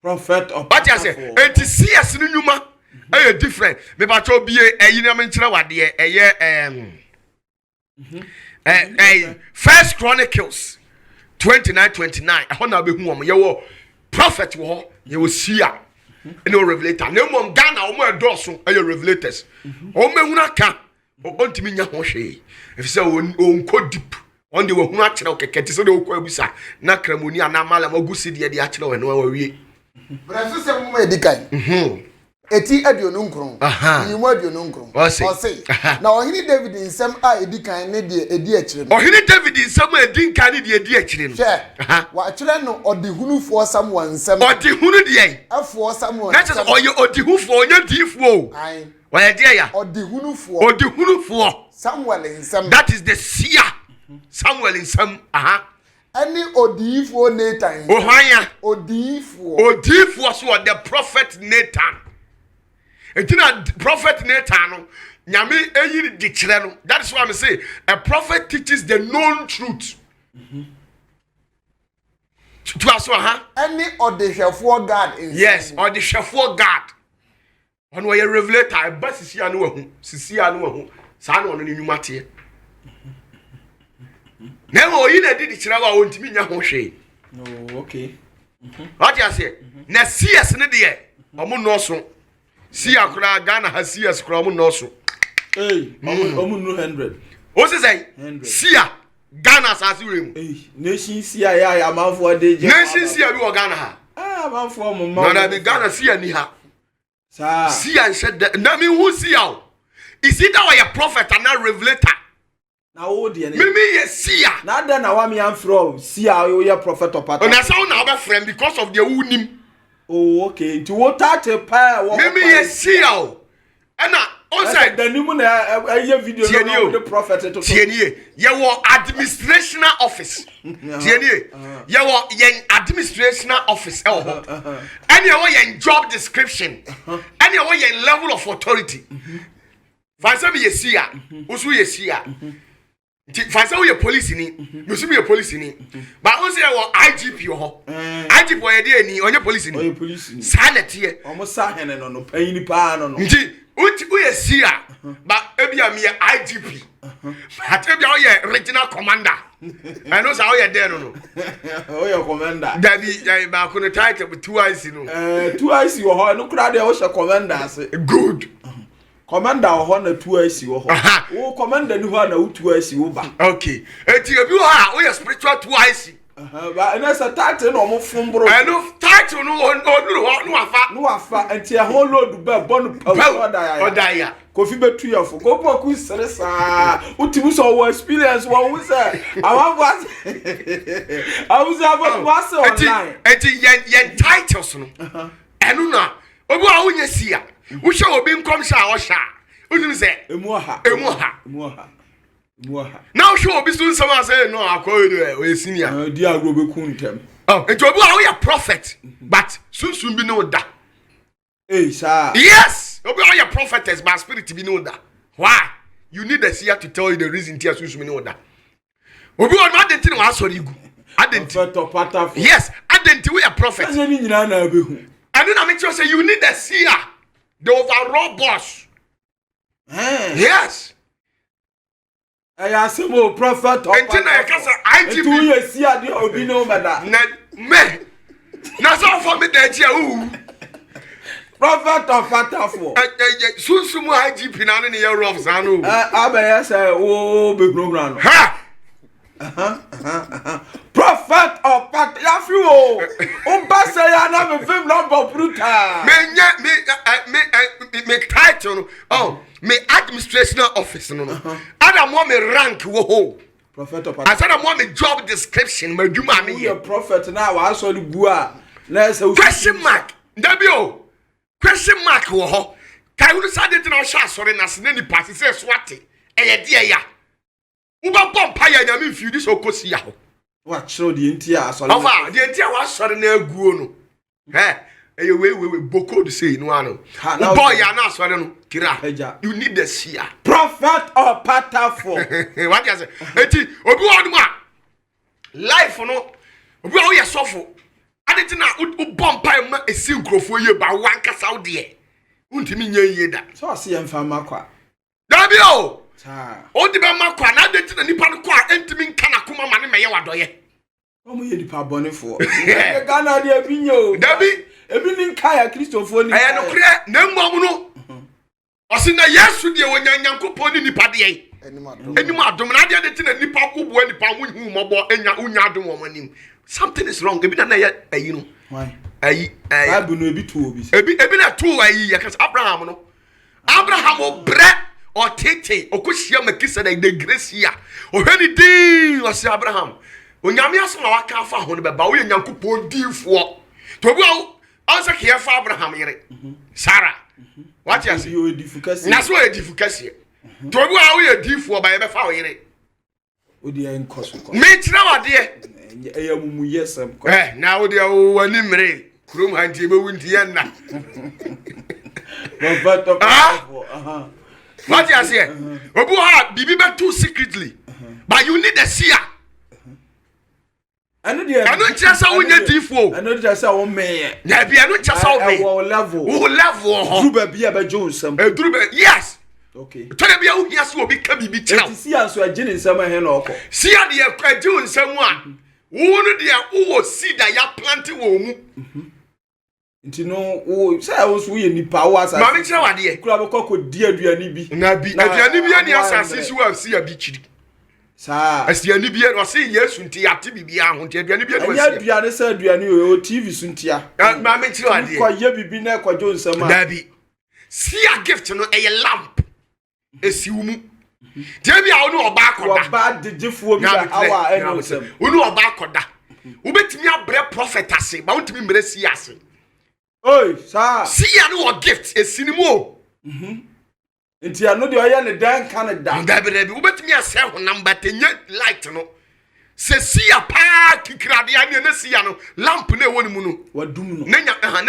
prophet of what you say enti CS no nyuma e different me ba cho bie eyi na me kire wade First Chronicles 29:29 I na be hu om ye wo prophet wo ye wo seer no revelator no mom Ghana o mo edoso e revelators o mehuna ka o ntimi nya ho hwe if say o nko deep on the wo hu a kire o keketi so de o ko abusa na kramoni ana mala magusi de a kire o no wa wie Braso se mo edikan eti aduonu nkron yi mo aduonu nkron o say na ohini David nsem a edikan ne de edi akire no ohini David nsem a edikan ne de edi akire no wa akire no odihunufo Samuel nsem odihunu de yen afo Samuel that is oye odihufo onye difo ai wa de ya odihunufo Samuel nsem that is the seer Samuel nsem any odifo Nathan ohanya odifo so the prophet Nathan etina prophet Nathan no nyame eyiri di kire no that is why I say a prophet teaches the known truth to us any odihwefo God yes odihwefo God on we revelator ba sisi anu wahu sa na ono ni nyumate na wo yi na di kire wa ontimi nya ho hwe no okay what you say na CS ne de omo no so see akura Ghana ha CS kura omo no so omo no 100 o say see Ghana sa si rem nation see ya amanfo de je nation see bi wo Ghana ha amanfo mo ma na be Ghana see ni ha sa see and said na me who see ya is it that way a prophet and a revelator na wo de ne me ye see ya na da na wa me amfro see ya wo ya prophet of pattern na say na be friend because of the unim oh okay to what pa wo me ye see ya and on side the nimu na ye video no the prophet to tienie ye wo administrational office tienie ye wo yen administrational office e ho and ye wo yen job description and ye wo yen level of authority fansa be ye see ya osu ye see ya fansa wo ye police ni musu be ye police ni but on say wo IGP ho IGP wo ye de ni onye police ni sanete omo sa hene no panyi pa no nti we see ya but ebia me IGP but ebia o ye regional commander I know how you there no. Oh your commander. Dabi ba ko no title with 2 eyes no. 2 eyes wo ho no kra de wo hye commander ase. Good. Commander ho na 2 eyes wo ho. Wo commander ni ho na 2 eyes wo ba. Okay. Eti obi ho a wo spiritual 2 eyes. Ba na sa title no mo fumbro. I know title no afa enti a whole load ba bon odaya. Kofi betu yafo go poku sere sa utimu so wo experience wo say awon was online eti yen titles no enu na obi a wo nya sia wo hwe obi nkom sha wo sha unu say emu ha now show obi sun sama say no akoyo we senior di agro be ku ntem enti obi a wo ya prophet but sunsun bi no da sir. Yes, obi a prophetess by spirit bi no da. Why? You need the seer to tell you the reason tia sunsun no da. Obi on identity no asori igu. Identity. Yes, identity we a prophet. Ase ni nyina na abehu. And then I make sure say you need the seer, the overall boss. Yes. I asem o prophet of. Enti na yakasa IGP. Tu ye seer de obi no mada. Na so for me dey here Prophet of Patafo. Sunsumu IGP na ne ye rough zanu. Abaya say o be program. Ha. Prophet of Patafo. O ba say ya na me film number brutal. Me title. Oh, me administrational office no. Adam want me rank wo ho. Prophet of Patafo. I said I want me job description, my duma me. You prophet now I saw the gua. Na say question mark. Dabio. Question mark wo ho. Kai unu sa de na sha sori na se ni party say swate. Eye de ya. Uba bompa ya nyame mfidi so kosi ya ho. Wa chiro de ntia asori. Ofa, de ntia wa sori na aguo no. Eye we boko de say no ano. Boy ya na asori no. Kira. You need the seer. Prophet or Patafo. What you say? Eti obi wonu a life no. Obi a wo ye sofo. Adeti na bompa ma esi nkrofo ye ba wanka saudie untimi nya ye da so ase ye mfa makwa dabi o di be makwa na adeti na nipa no kwa entimi nka na kuma ma ne meye wadoye omo ye dipa bonefo Ghana de abinyo dabi ebi ni nka ya Christopher ni aya no kre na mmom no osi na Yesu de wonyanyankopon ni nipa de enimu adom na adeti na nipa kobo nipa hu mobo unya adom wo manim. Something is wrong. Ebi na ya ayi no. Why? Ayi. Bible no ebi to obi. Ebi na to ayi ya kas Abraham no. Abraham bre o tete okohia makisa na the grace ya. O hwani din o se Abraham. Onyame aso na waka afa ho no be ba wo Nyankopon difo. To bi o ansa ke fa Abraham yere. Sarah. What you say? You edifukasi. Na so edifukasi. To bi o wo edifo ba ye be fa wo yere. Odi en koso. Me tira wade. Eya mumu yesem ko na wo dia wo ani mre krum hanti be wunti yanna Prophet of Patafo. What you say? Obu ha bibi be too secretly. But you need a seer. Anu dia anu chasa wonya tifo. Anu dia sa wo me. Na bia anu chasa wo me. Wo level. Wo level ho. Duru ba bia be Johnson. Duru ba yes. Okay. Tell bia wo hia so obi ka bibi chira. Eti seer so agine nsam he na okọ. Seer de ya kwa ju nsam a. Wo no de wo seed ya plant wo mu. Nti no wo say wo so ye nipa wo asa. Ma me chira wade. Kura be kokko di aduani bi. Na bi aduani bi ani asase si wa si abi chiri. Sa aduani bi no say Yesu nti ate bibia ho nti aduani bi no asi. Ya aduani say aduani o TV so ntia. Ma me chira wade. Ko ye bibi na ko jo nsam a. Na bi. See a gift no a lamp. Esi wo mu. Debi a onu oba akoda. Oba dejefuo bi da awa eno sem. Onu oba akoda. Wo betimi abre prophet ase, ba wontimi mbre si ase. Oi, sa. See ya no gift esinimu o. Nti anu de oye ne dan Canada. Dabi wo betimi ase honam batenye light no. Se see ya pa kikrade ya ne see ya no lamp na ewoni mu no. Wadum no. Na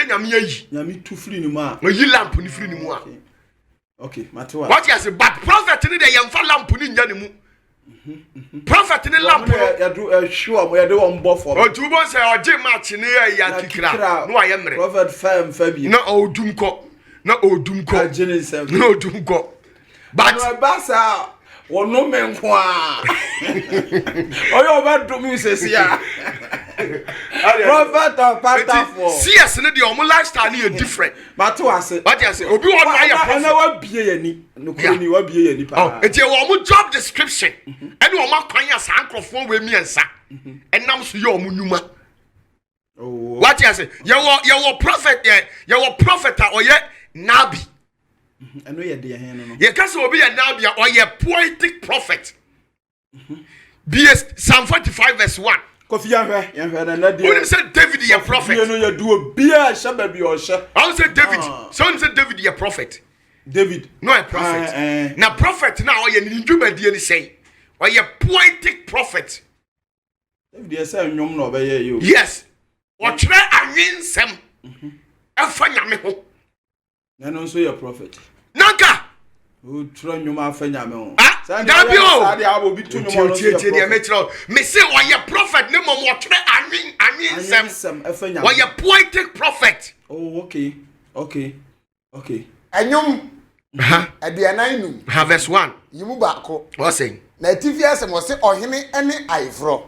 nyame yi. Nyame tu firi ni mu a. Yi lamp ni firi ni mu a. Okay, Matewa. What you say? But prophet ni de yemfa lamp ni nya ni mu. Prophet ni lamp no. Ya do sure mo ya de won bo for. O tubo say oje match ni ya kikira. No aye mre. Prophet fam fabi. Na odum ko. Na odum ko. Agene nsem. Na odum ko. But no basa Wono menkwa. Oyo ba do mi sesia. Prophet of Patafo. CS ne de omo lifestyle is different. But to ase. What you say? Obi won na ya prophet. Na wa bie yani. No ko ni wa bie yani pa. Oh, eti e omo job description. Ene omo kwan ya san krofo we mi ensa. Enam so ye omo nyuma. Oh. What you say? You prophet there. You prophet or ye nabi. I know ye dey here no. Ye ka say obi ye nabi or ye poetic prophet. Psalm 45 verse 1. Kofi yanhwe na dey. When say David ye prophet. You know you do bia shaba bi o she. I say David. So say David ye prophet. David. No a prophet. Now prophet now ye ni dwumadie ni say. Or ye poetic prophet. David ye say nwom na obeye you. Yes. Or try anwinsem. Afa nyame ho. Na no so ye prophet. Nanka. O try nwom afa nyame ho. Dabio. Sade abo bi tu nwom no so. Me say or ye prophet ne mo try anwinsem afa nyame. Or ye poetic prophet. Oh, okay. Enyum. Aduanan num. Verse 1. Yimu baako. What saying? Na tifi asem wo se ohene ene aifro.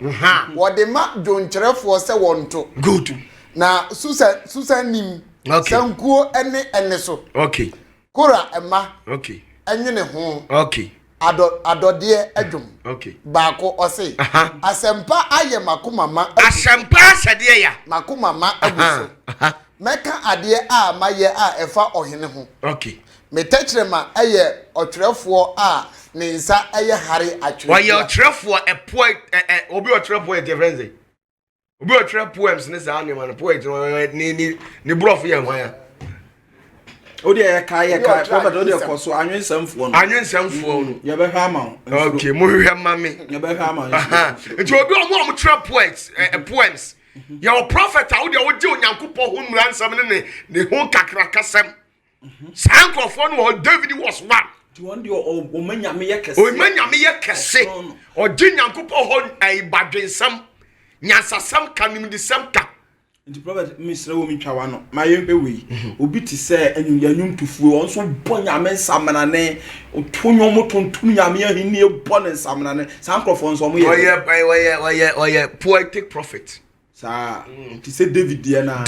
Wo de ma dwonkyerefo se wonto. Good. Na Susan nim. Okay. Sankuo ene so. Okay. Kora ema. Okay. Enye ne ho. Okay. Adode adwum. Okay. Baako ose. Asempa aye makomama. Asempa asede ya. Makomama aguso. Meka ade a maye a efa ohene ho. Okay. Metachrema aye otwerefo a ne nsa aye hare atwe. Why your otwerefo a poet obi otwerefo e difference. Obi otwerefo poems ne za anu man poet ni brof ye hwan ya. O de kai prophet o de koso anwensamfo no. Anwensamfo no. Ye be hwa ma. Okay, mo hwa ma me. Ye be hwa ma. Nti obi omo twerefo poets poems. Your prophet a wo de wo je onyankopon ho muransam ne ho kakra kasam. Sankrofo no David was one. Do one o manyame ye kese. O manyame ye kese. O je nyankopon ho badwensam. Nyansasam kanim de sam ka. Nti prophet misra wo mitwa no. Ma ye be we. Obi ti se anyum tufuo on so bonyame nsamna ne otonwom tontum nyame ahini e bone nsamna ne. Sankrofo nso mo ye. Oye poetic prophet. Sa ti se David dia na.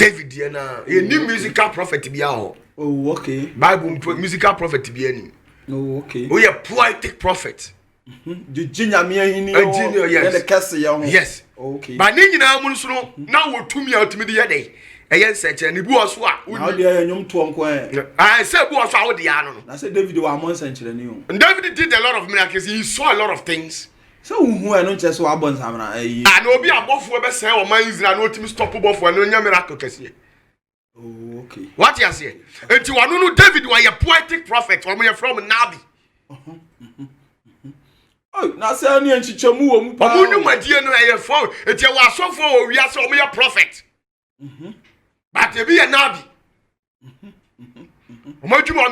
Ye ni musical prophet bia ho. Oh, okay. Bible musical prophet bia ni. Oh, okay. We are poetic prophet. The jinyame ahini o. Yes. Okay. Ba ni nyina mu nso no na wotumi a otumi de ye dey. Eye nseche ni bu oso a. Na de anyum to onko e. Ah, say bu oso a wo de ya no. Na say David wa amon senchire ni o. David did a lot of miracles. He saw a lot of things. So who no nche so abon samna ayi. Ah, na obi abofo be say o man Israel no otumi stop bofo no nya miracle kese. Oh, okay. What you say? Enti wanu no David was a poetic prophet from Nabi. Oh, na say ni enchichemu wo mu pa. Omu nu madie no e fo, enti wa asofo wo wi ase omu ye prophet. But e be a Nabi. Omu dwuma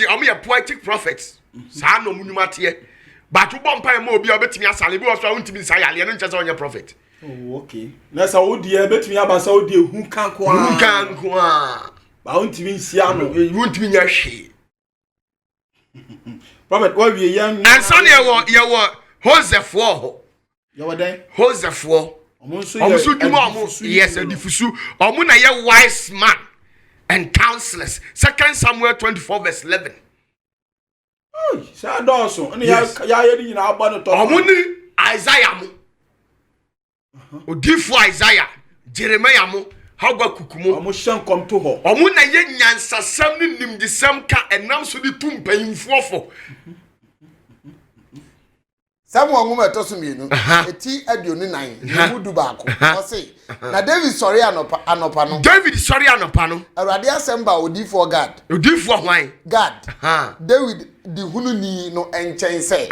omu ye poetic prophets. Sa no mu nyuma te. But wo bompa ma obi obetimi asale bi wo so wontimi sa yale no nche se onye prophet. Oh, okay. Na sa odi e betimi abasa odi ehu kan ko a. Hu kan ko a. Ba wontimi nsia no, wontimi nya hwe. Prophet, what we young and son ye wo Joseph wo. Ye wo den? Joseph wo. Omo dwuma omo yes adifusu. Omo na ye wise man and counselors. 2 Samuel 24 verse 11. Oh, sa doso. Oni ya ye ni nyina agba no to. Omo ni Isaiah mo. Odifu Isaiah, Jeremiah mo, Habakkuk mo. Omo hyen kom to ho. Omo na ye nyansasam ni nimdisam ka enam so di tumpanyimfo fo. Samuel ngoma to so mienu. Eti aduonu nan, mudu baako. O say, na David sorry anopa no. David sorry anopa no. Awurade asem ba odifo God. Odifo hwan? God. David di hunu ni no enchen say.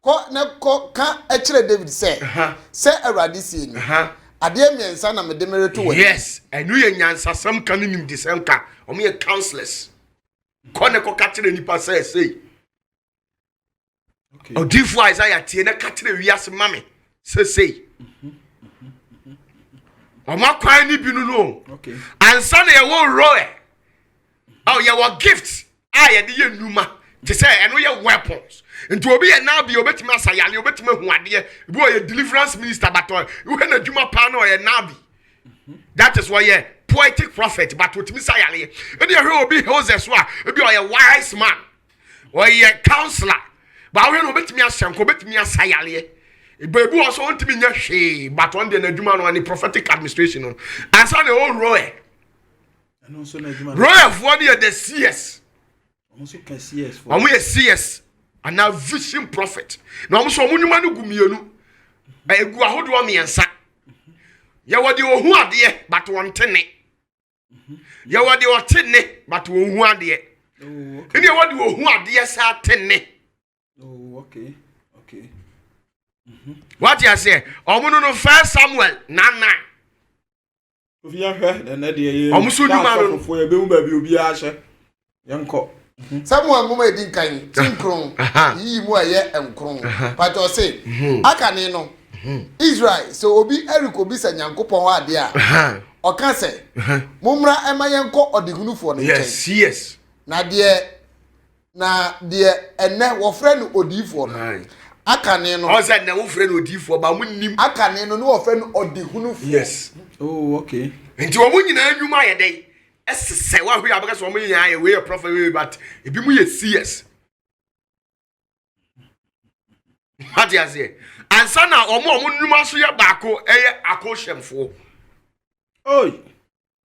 Ko ka e kire David say Awurade sie ni ade miensa na me de mereto we. Yes, enu ye nyansasam kan nim de sem ka omo ye counselors ko ne ko ka kire nipa say okay. Odifu Isaiah tie na ka kire wiase mame say omo kwan ni binu no. Okay. Ansa na ye wo roe oh ye wo gift ye de ye numa te say eno ye weapons nti obi ye na bi obetimi asayale obetimi huade bi o ye deliverance minister but we na djuma pa na o ye na bi that is why ye poetic prophet but otimi sayale e dey hwe obi houses so a e bi o ye wise man o ye counselor but we no obetimi asyanko obetimi asayale Baby was on to be she, but one day the Juma on the prophetic administration. And so the old Roy. And also Najuma. Roy of 1 year the CS. Also can CS. And we are CS. And now vision prophet. Now I'm so monumanu gumionu. I go hold 1 me and sa. Ya wadi o who are there, but one tenny. Ya wadi o tenny, but who are there. Oh, okay. You wadi o who are there, sa tenny. Oh, okay. Okay. What you say? Omuno no first Samuel nana. Ofi ya hwe na na de ye. Omuso duma no fo ye be mu ba bi obi a hye. Yanko. Samuel ngoma edin kan tinkron. Yi mu aye enkron. Pato say akane no. Israel so obi eriko bi sa Nyankopon wa ade a. Oka say mumra ema yenko odihunufo no nchen. Yes. Na de ene wo frɛ no odifo no. Akane no. O said na wo frɛ no odifo ba mu nim. Akane no wo frɛ no odihunufo. Yes. Oh, okay. Nti wo mu nyina anwuma ye dey. Esese wa hwe abaka so wo mu nyina ye we prophet we but ebi mu ye CS. What you say? Ansa na omo nwuma so ye baako eye akohwemfo. Oi.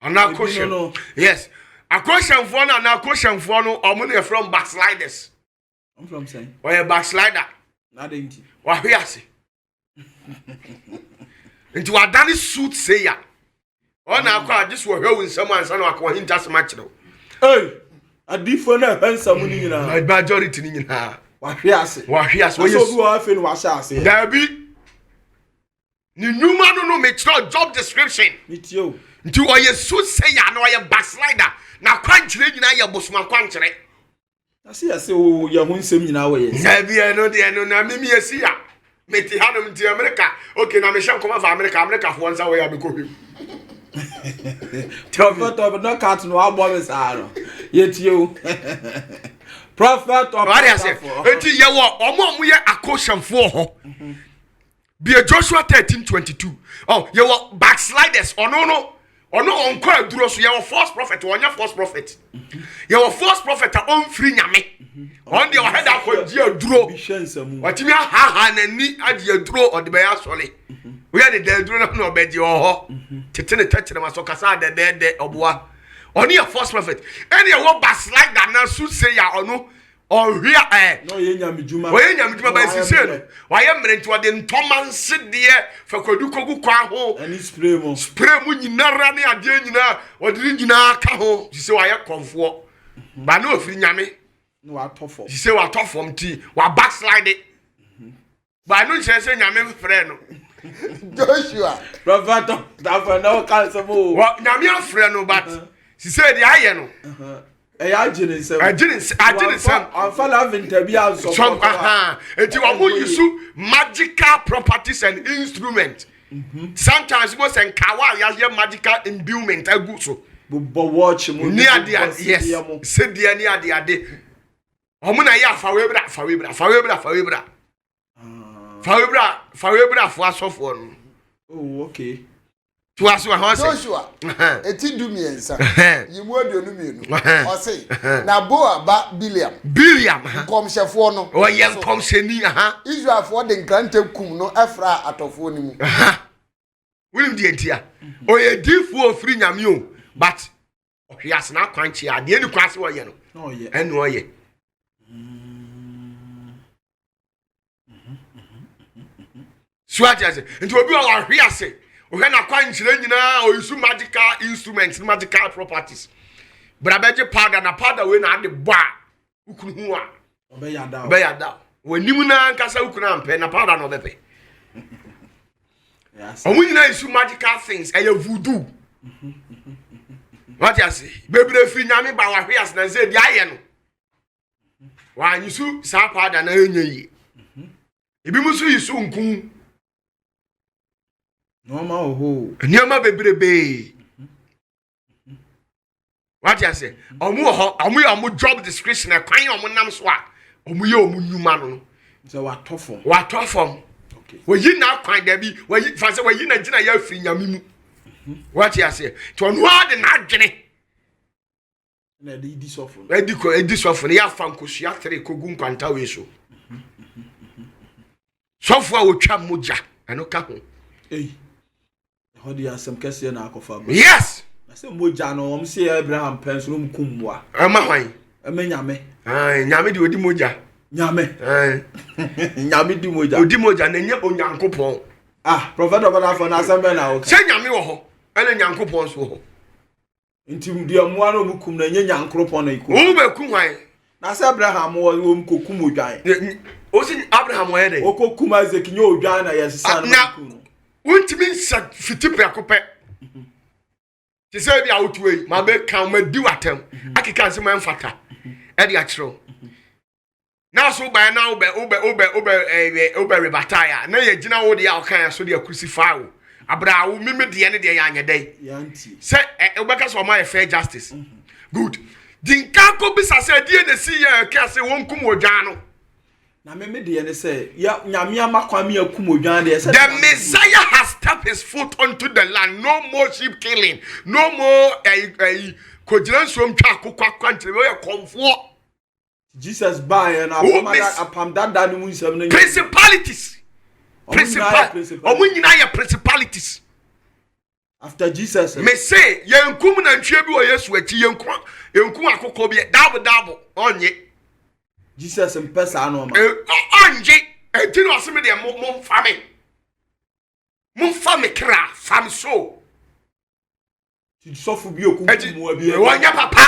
Ana akohwem. Yes. Akohwemfo na akohwemfo no omo na from backsliders. I'm from saying. Or a backslider. Na de nti. Wa hwe ase. Nti wa dani suit say ya. Ona akwa just wo hwe win someone san akwa hinta se match no. Hey, adifo na handsome ni nyina. Majority ni nyina. Wa hwe ase. Wa hwe ase. Wo so wa afi no wa sha ase. Dabi. Ni nyuma no me tro job description. Mitio. Nti o ye suit say ya na o ye backslider. Na kwankyere nyina ye bosoma kwankyere. Asi ase o ye ho nsem nyina wo ye. Dabi eno de eno na mimi esi ya. Meti hanum ti America. Okay, na me hye nkoma fa America fo nsa wo ya be ko hwem. Prophet of no cat no abo me sa no. Yetio. Prophet of what I say? Enti ye wo omo ye akohwemfo ho. Be Joshua 13:22. Oh, ye wo backsliders. Ono onko aduro so ye wo false prophet, onya false prophet. Ye wo false prophet on free nyame. On the head akwaji aduro. Watimi ha na ni adi aduro ode be asole. We are the aduro na obeji ho. Tete ne tete ma so kasa de oboa. Oni a false prophet. Any wo backslider na su say ya ono on here no ye nyamedjuma ba sise no wa ye mmerenti wode ntomanse de fa kwadu kogu kwa ho ani spray mu nyinara ne ade nyina wode nyina ka ho sise wa ye konfo ba na ofiri nyame no wa tofo sise wa tofo mti wa backslide ba no chese nyame frɛ no Joshua prophet da fa na o kan se mo wa nyame afrɛ no but sise de aye no ajini sem afala vintabia so eti wa mo yusu magical properties and instruments. Sometimes mo sen kawa ya magical imbuement agu so bo watch mo ni ade yes se dia ni ade omo na ya fa webra fa fo asofo no. Oh, okay. Joshua eti du miensa yimu aduonu mienu o say na boa ba Biliam komshefo no o ye komsheni Israel for the grante kum no efra atofo ni mu wilim die ntia o ye difu ofri nyame o but ohwiase na kwanchi ade ni kwase wo ye no o ye enu o ye swatiase nti obi o ahwiase o he na kwankyere nyina o use magical instruments, magical properties. Brabeje powder na powder we na ade ba ukunu hu a obe yada wanimu na nkasa ukunu ampe na powder no bepe. Yes. O nyina use magical things eye voodoo. What you say? Bebre free nyame ba wa hwe as na say dia ye no. Wa use sa powder na enye. Ebi musu use nkun normal ho nyama bebrebe What you say? Omu job description e kwan omu nam so a omu ye omu nyuma no. So what tough form. Okay. We yi na kwan da bi, we yi fa say we yi na gina ya firi nyame mu. What you say? To onu ade na adwene. Na de di sofo. Edi sofo ya fa nkosua 3 kogu nkwanta we so. Sofo a wotwa moja, eno ka ho. How do you asem kese na akofa? Yes. I say moja no, say Abraham pens rum kumwa. Ema hwan? Nyame. Nyame di odi moja. Nyame. Nyame di moja. Odi moja na nye onyankopon. Prophet of na asem na o. Say nyame wo ho, ene nyankopon so ho. Nti dia moa no mukum na nye nyankopon na iku. Wo be ku hwan? Na say Abraham wo mkokum odwan. O si Abraham wo yede. Okokum Isaac nye odwan na yesesa na mukum. Wontimi nsa fiti prekope. Ti say bia wotuwe ma be kan ma di watem. Akika nse ma mfata. E di achiro. Na so ba na obe rebataya. Na ye gina wo de ya okan so de crucify wo. Abra wo mimi de ne de ya anyedai. Yanti. Say obeka so ma fair justice. Good. Dinka ko bisa say die na si ya ka say wonkum odwan no. Na me de ne say ya nyame amakwame akum odwan de say the Messiah has stepped his foot onto the land. No more sheep killing. No more kojiran so mtwa akokwa kwantire we komfo. Jesus by and apam that no nsem na principalities. Principalities. After Jesus me say yenkum na ntwe bi o Yesu achi yenkum akokko bi double onye Jesus mpesa no ma onje enti no aseme de mo fame kra fam so ti sofu bi okum mu abi wonya papa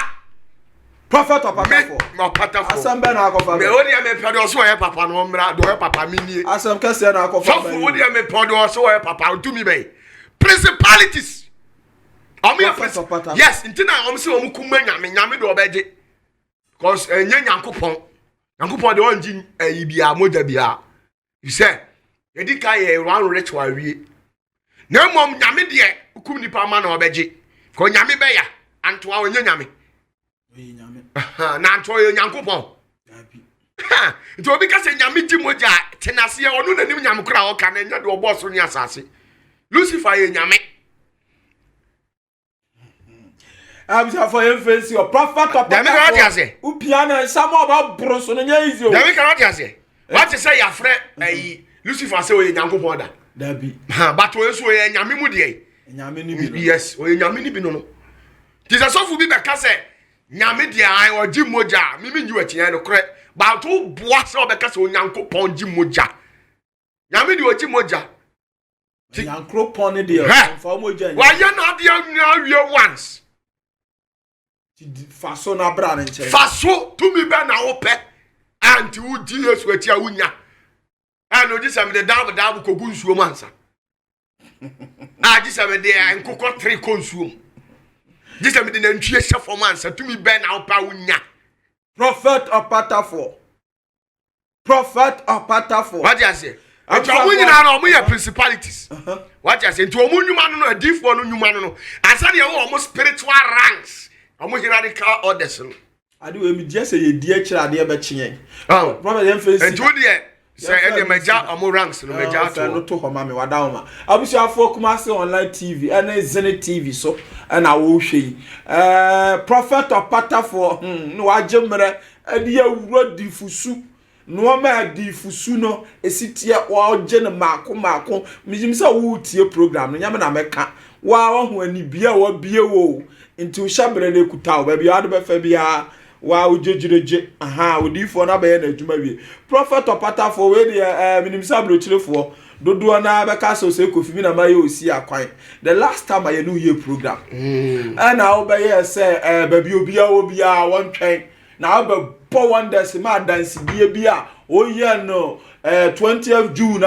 prophet of papa no pata for asem be na akofa me wodi me pedo so ye papa no mra do ye papa minie asem kase na akofa sofu wodi me pedo so ye papa to me be principalities. Yes, intina omse omukum nyame do obeje. Because enya nyankopon. Nyankopon de onji bia moja bia. You say, edika ye wan ritual wie. Na mom nyame de ukum nipa ma na obeje. Ko nyame be ya, anto a onye nyame. Oyi nyame. Na anto ye nyankopon. Abi. Nti obi ka se nyame di moja tenase ye onu nanim nyame kura o ka na nya de obo so ni asase. Lucifer ye nyame. I'm sorry for your face, your prophet of the Upiana and some about Brusso and Yazio. Then we cannot say. What you say, your friend, Lucifer say, we yanko border. There be. But we also a Yamimudi. Yes, we Yamini Bino. Tis a soft will be because Yamidia or Jim Moja, Mimi you at Yano correct. But two boys or because we yanko pon Jim Moja. Yamidi or Jim Moja. Yanko pon dear. Why you're not the young once? Faso na bra nche. Faso to me be na ope anti wo di Yesu atia wunya. Ano di sam de double kogu nsuo mansa. Di sam de nkokọ 3 konsuo. Di sam de nantwie shefo mansa to me be na opa wunya. Prophet of Patafo. Prophet of Patafo. What you say? Ati omunyi na omu ye principalities. What you say? Nti omunyuma no adifo no nyuma no. Asa de wo omu spiritual ranks. Omo radical orders no. Ade we mi just say ye die kira ade be kyenyen. Prophet dem face. And to dey say ene meja omo ranks no meja to. No to homa me wada homa. Abusuafo kuma se online TV ene Zenith TV so na wo hwe. Prophet of Patafo no wagimre ade ya wuro difusu. No ma difusu no esitie wa oje ne mako mijim se wo tie program no nyame na meka. Wa ho ani bia wa bia wo. Into shabre ne kutaw ba bia ade be fa bia wa ujejireje odifo na be na adwuma wie prophet opatafo we de minim sabro chirefo dodo na be ka so se kofi mi na maye osi akwan the last time I no year program and I obey say ba bia obia won twen na be po wonders ma dance bia o year no 20th June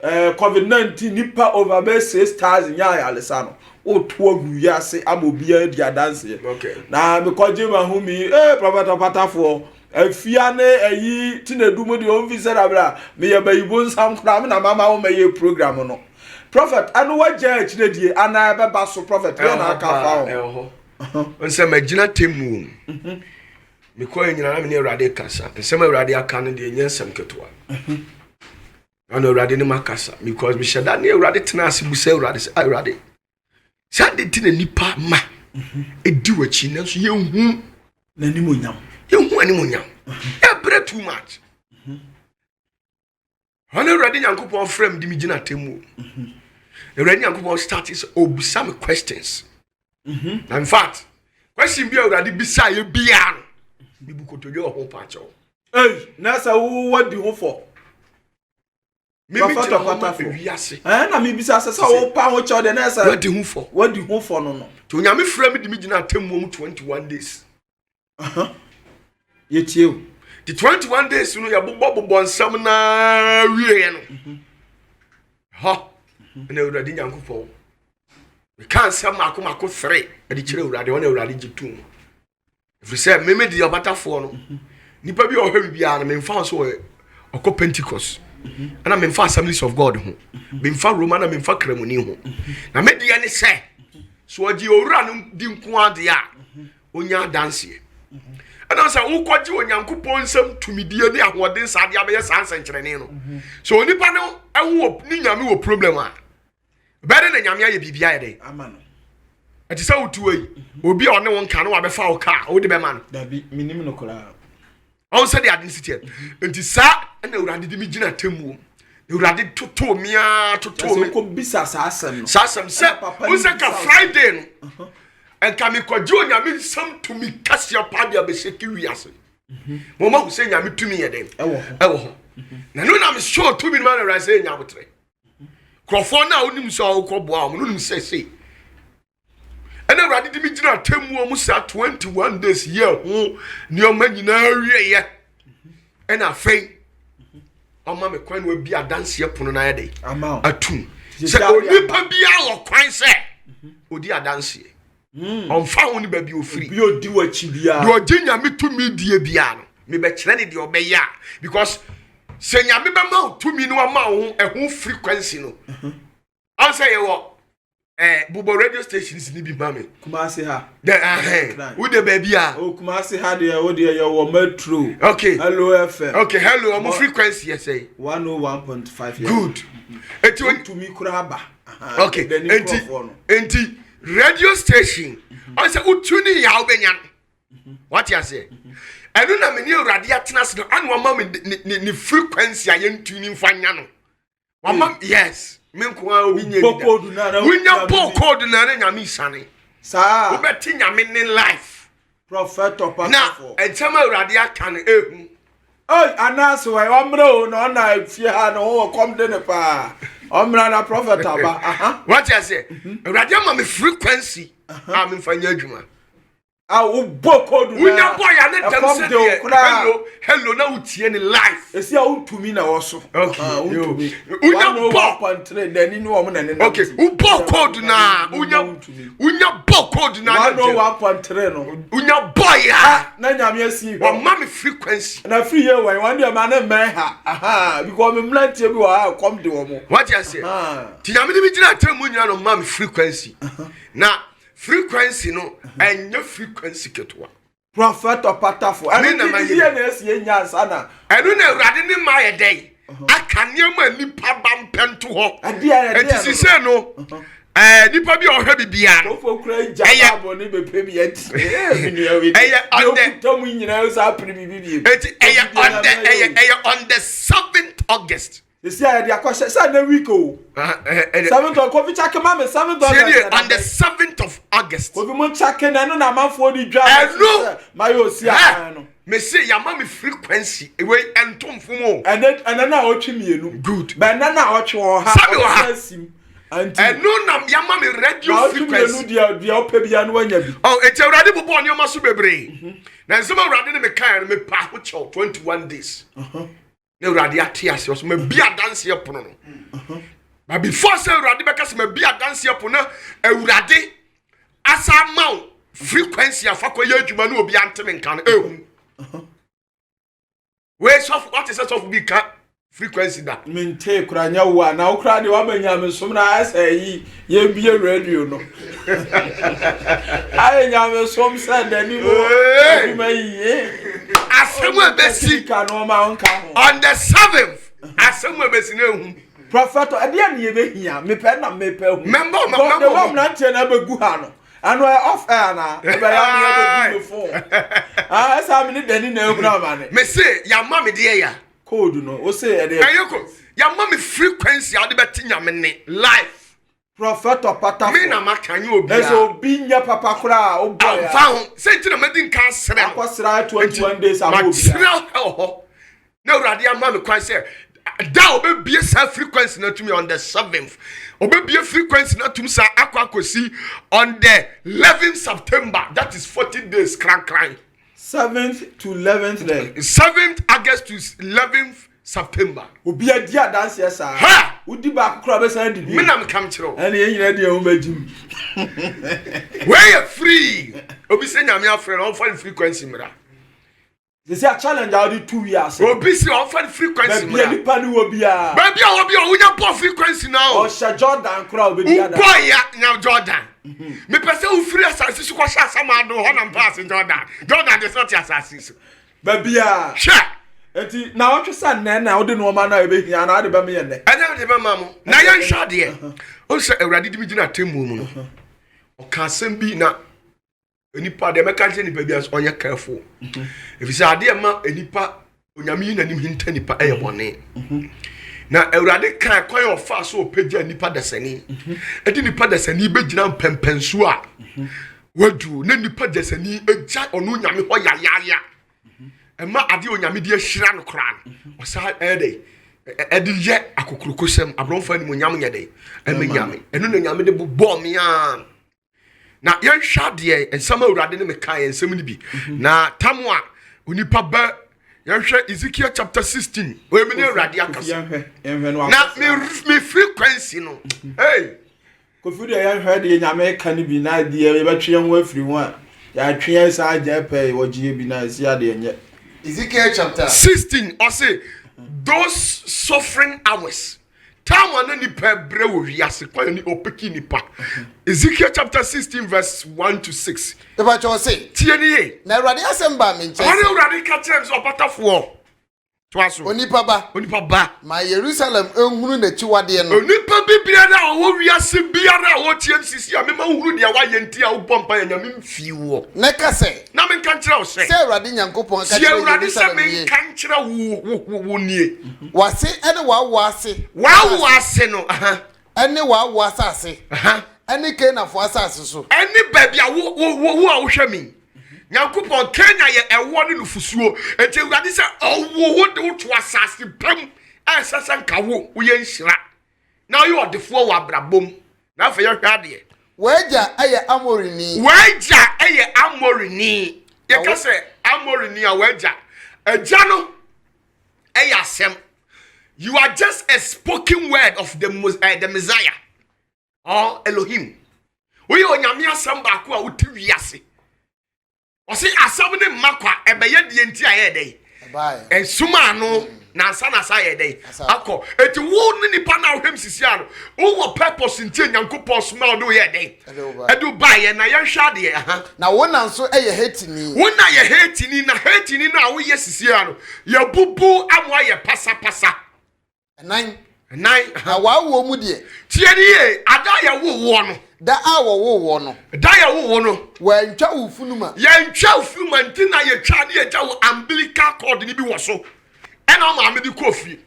COVID-19 nipa over be 6,000 ya alesano o to agu yase amobia dia dance na me koje ma hu mi prophet opatafo afia ne tinedumo de on visa bra me ye bayibo nsam kra me na mama wo meye program no prophet anu wa ja chine die ana be ba so prophet we na aka fa Nsem agina temu. Me ko nyina na me ne Awurade kasa. Nsem Awurade aka no de nyensem ketwa. Ana Awurade ne makasa because me sheda ne Awurade tena ase busa Awurade se Awurade. Sade ti na nipa ma. Edi wachi na so yehu na nimonyam. Yehu animonyam. Ebre too much. Ana Awurade Nyankopon frame di me gina temu. Awurade Nyankopon start is obusa me questions. In fact, question bi Awurade bisa ye bia no. Bibu kotoyo ho pacho. Hey, na sa what di ho for? Me bi tira ho ma wiase. Na me bisa sa wo pa ho cho de na sa. What di ho for? What di ho for no. To nyame frame di me gina temu 21 days. Ye tie o. The 21 days no ya bobo nsam na wie no. Ha. Na Awurade Nyankopon. We can't say mako 3. Adi kire Awurade wona Awurade gitum. If we say me di obata for no. Nipa bi o hwe bia na me mfa so okọ Pentecost. Na me mfa Assemblies of God ho. Me mfa Roman na me mfa Kremoni ho. Na me di ane say so oji owura no di nko ade a onya dance. Ana say wo kwaji Onyankopon nsam tumidie ne ahoden sade abeye sansa nkyerene no. So nipa no ewo ni nyame wo problem a. Better than nyame aye bibia ye dey. Amano. Ati say wotu yi. Obi a one won ka no wa be fa wo ka, wo de be man. Da bi minim no kola. On say the identity. Enti sa na Awurade di mi gina temu. Awurade toto mia toto me. Ko bisa sa asem no. Sa asem se wo se ka Friday no. En ka me kwaji onyame nsam to mi kasia pa dia be sheki wiase. Mo ma wo se nyame tumi ye dey. Ewo ho. Na no na me show to mi man Awurade say nyabotre. Krofo na onim so akọboa mo no say say. And Awurade di mi gina temu o mu sa 21 days year ho ni o ma nyina wie ye. And afei o ma me kwan we bia dance ye pono na ye dey. Atum. Se onipa bia wo kwan se. Odi adanse. On fa ho ni ba bi ofiri. Bi odi wachi bia. Do oginya me to me die bia no. Me be kire ne de obeya because se nyame be ma to me no ma ho ehun frequency no. I say you what Bubo radio stations ni bi ba me. Kumasi ha. Who the baby ah? Oh Kumasi ha de o de your metro. Okay. Hello FM. Okay, hello. Am frequency you say? 101.5. Good. Eti won to me kura ba. Okay. Enti radio station. I say utuni ya obenya. What you say? Enu na me ni Awurade atena se no anu ma me ni frequency ayen tuning fanya no. Wama yes. Me nko a obi nya bi. Wunya code na na nyame isane. Sa. Wo beti nyame ni life. Prophet Opasafo. Na entema Awurade aka no ehu. Oi anaso we omre o no na fie ha no wo kom de ne pa. Omra na prophet aba. Aha. What you say? Awurade ma me frequency. Ah me fanya adwuma. Wo code na. Wunya boy ya ne dem say hello na utie ni life. Esi a untumi na wo so. Okay. Untumi. Wunya boy dani no wo na ne. Okay. Wo code na. Wunya code na. 101.3 no. Wunya boy ya. Na nyame asi. Wa ma me frequency. Na free here one day ma na men ha. Aha. Because me mlantie bi wa come de wo mo. What you say? Ti nyame de bi gina temu nyina no ma me frequency. Na frequency no enye frequency ketwa. Prophet Opasafo. Ani na ye na esi nya ansana. Enu na Awurade ni ma ye dey. Aka niam nipa bampento ho. Enti si se no. Nipa bi ohwe bibia no. Ofo kura ija abo ni bepe bi enti. On the tomu nyina so apri bibi. Enti on the 7th August. You see I dey akose say na week o. 7th of Covid check ma me 7th August. On the 7th of August. Covid mon check na no na manfo di dwa. Ma yo si no. Me say ya ma me frequency we entomfo mo. And na otwe mienu. Good. But na otwe wo ha. Sabi wo ha. And no na ya ma me radio frequency. Dia opa bia no wanya bi. Oh, eti Awurade bobo oni o ma so bebre. Na nsema Awurade ne me kan me pa ho cho 21 days. Na Awurade atiase so me bia dance ye pono no. But before say Awurade beka se me bia dance ye pono Awurade asa maw frequency afakọ ye adwuma na obi anteme nkan ehu. We so what is that of be frequency da mente kuranya wo na wo kra de wa banya me som na asayi ye bie radio no ay nya me som sa dani mo ma yi asemu ebesi ka no ma onka ho on the 7th asemu ebesi na ehu prophet ade an ye behia me pe na me pe hu member the one na tie na begu ha no ano off air na e be ya me begu phone asa me ni dani na ehu na ma ne me say ya ma me de ya code no o say e de ayeko ya ma me frequency ade beti nyame ne life prophet opata me na makanye obi a eso obi nya papa kura o boy fa ho say ti na medin kan sere akosra 21 days ago obi ho na urade ama me kwan say da obebie sa frequency na tumi on the 7th obebie frequency na tumi sa akwakosi on the 11th September, that is 40 days crank 7th to 11th day 7th August to 11th September obi adia dance yesa ha udi ba kura be san didi me na me kam kiro ene ye nyina dia hu magim we are free obi se nyame afre on for frequency mira they say a challenge out the 2 years obi se on for frequency mira be pa ni obi a baby o unya po frequency now o sha Jordan kura obi dia da boy ya na Jordan me pese u free asase su ko sha samado ho na pass Jordan dey sort asase baby a sha enti na wo twesa na wo de no ma na e be hia na de ba me ye ne anya de ba mamu na yan sha de o se awrade di mi gina temu mu no o ka sem bi na enipa de meka je nipa bi as onye careful if you say ade ma enipa onyame na nim hinta nipa eye bone na awrade kan kwan of fa so opagya nipa desani edi nipa desani be gina mpempensu a wadu na nipa desani egya onu nyame ho ya ema ade onyame de ahira no kran o sa ede ye akokrokosem abronfa ni monyam nyede emenyame enu na nyame de bo me a na yan hwade ensama urade ne meka ensam ni bi na tamwa onipa ba yan hwe Ezekiel chapter 16 o emi ne urade akasa na me frequency no hey kofi de yan hwade nyame ka ni bi na de ye betwe yan ho afiri ho a ya twe sa aja pe wo ji bi na si ade enye Ezekiel chapter 16 or say those suffering hours time when ni pebre wo wiase kwa ni opeki nipa Ezekiel chapter 16 verse 1 to 6 the Bible say tie ni ye na urade asemba me nche oni urade ka chems opatafo to aso onipa ba ma Jerusalem enhunu na chiwade no onipa bibia na wo wiase bia na wo TMCC a me ma huru dia wa yenti a wo bompa ya nyame mfiwo na kase na me kan kira wo se urade nyankopon ka kira urade se me kan kira wo nie wase ene wa ase no ene wa asase ene kenafo asase so ene babia wo a wo hwa mi nyankopon Kenya ye ewo ne nufusuo enti urade se owo de wo to asase pam asasa nka wo ye nhira na yo odefo wa brabom na fa ye hwade waja aye amorini ye ka se amorini a waja aja no aye asem you are just a spoken word of the Messiah or Elohim we onyame asem ba ko a wote wiase o se asem ne makwa ebeye die nti aye dey suma no na sa ye dey akọ eti wo ni nipa na ohwem sisi ano wo purpose nti nyankopon suma do ye dey edu ba ye na ye hwa de na wo na nso eye hatini wo na ye hatini na hatini na wo ye sisi ano ye bubu amwa ye pasa nine na wa wo mu de tie ni ye ada ye wo no da wo no da ye wo no wa ntwa ufunuma ye ntwa ufunuma nti na ye twa ne ye twa wo umbilical cord ni bi wo so ena ma me di kofi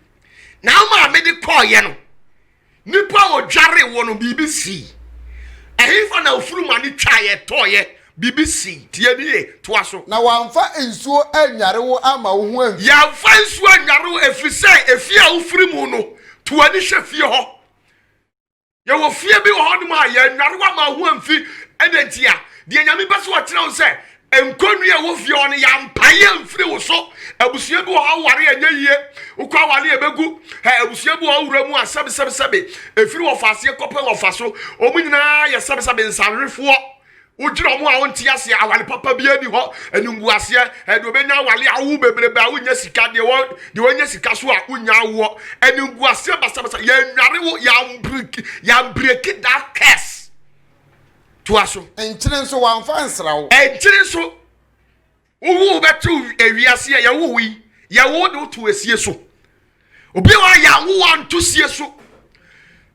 na ma me di koye no nipa o dware wo no BBC ehifa na ufuruma ni twa ye toye BBC tie ni to aso na wamfa ensuo anyare wo ama wo ho an ya fa ensuo anyare wo efise efia ufurimu no to ani hwefie ho ye wo fie bi ho no ma ye anyare wo ama ho amfi edentia de nyame beso wo kire wo se enkonu a wo fie on ya mpaye mfiri wo so abusua bi wo aware anya yie ukwa awale ebegu abusua bi wo awura mu asebe efiri wo faase kope wo faso omunyina ya sebe nsanrefo ujiro mo a wonti ase awale papa bi ani ho enungu ase e do benya wale awu bebrebe a wonya sika de wonya sika so a wonya awo enungu ase basa ya nware wo ya break that curse to aso enkyere nso wanfa nsrawo enkyere nso wo betu ewiase ya wo wi ya wo do to asie so obi wa ya wo anto sie so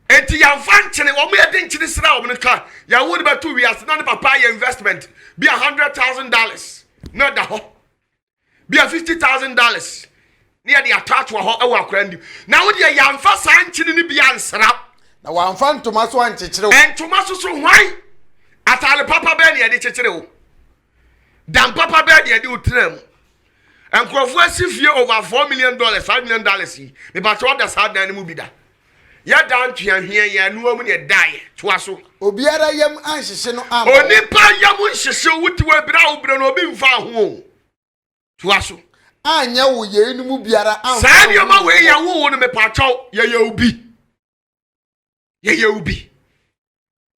enti ya fanchene wo me de nkyere sra wo nka ya wo de betu wiase na ne papa ya investment be $100,000 na da ho be $50,000 ne ya attach wo ho e wa akra ndi na wo de ya mfa san nkyere ne bia nsra na wanfa ntoma so ankyekere wo entoma so hwan atale papa be ne ya de kyekere wo dan papa be de o tram enkrofo asifie over $4 million $5 million me ba to order sa dan mu bi da ya dan twiahwe ya nuwa mu ne dai to aso obiara yam anhyehye no am onipa yam hyehye wutiwa bira wo bira no obi mfa ho to aso anya wo ye nu mu biara am sa ne ma we ya wo no me pa chaw ya ubi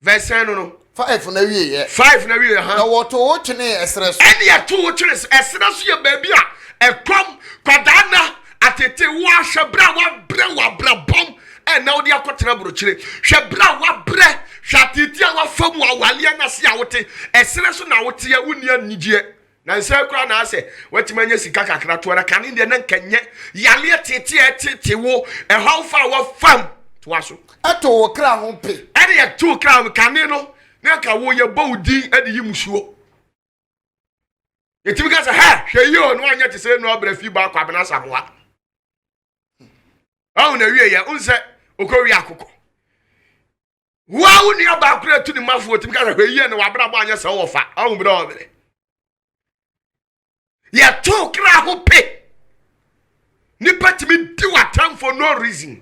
verse no 5 na wie ye 5 na wie ha na woto wo twene esre so ene ya to wo twene esre so ye ba bi a ekom kwadana atete wo ahwe bra wa bra bom na wo dia kotena brochire hwe bra wa bre hwatiti a wa fam awale na se a wote esre so na wote ya unia nigye na nse kura na ase watimanya sika kakra to ara kane de na nkanye yale tete wo ehawfa wa fam to aso ato wo kra ho pe ene ya to kra kane no na ka wo ye bawdi ade yimusuo yetimi ka se ha hwe yi no anya te se no abra fi ba kwa bena samoa awu na wie ya unse okowi akoko wa woni aba akura tu ni mafo timi ka se hwe yi no wabra ba anya se wo fa awu bra obere ya to kra ho pe ni patimi di watam for no reason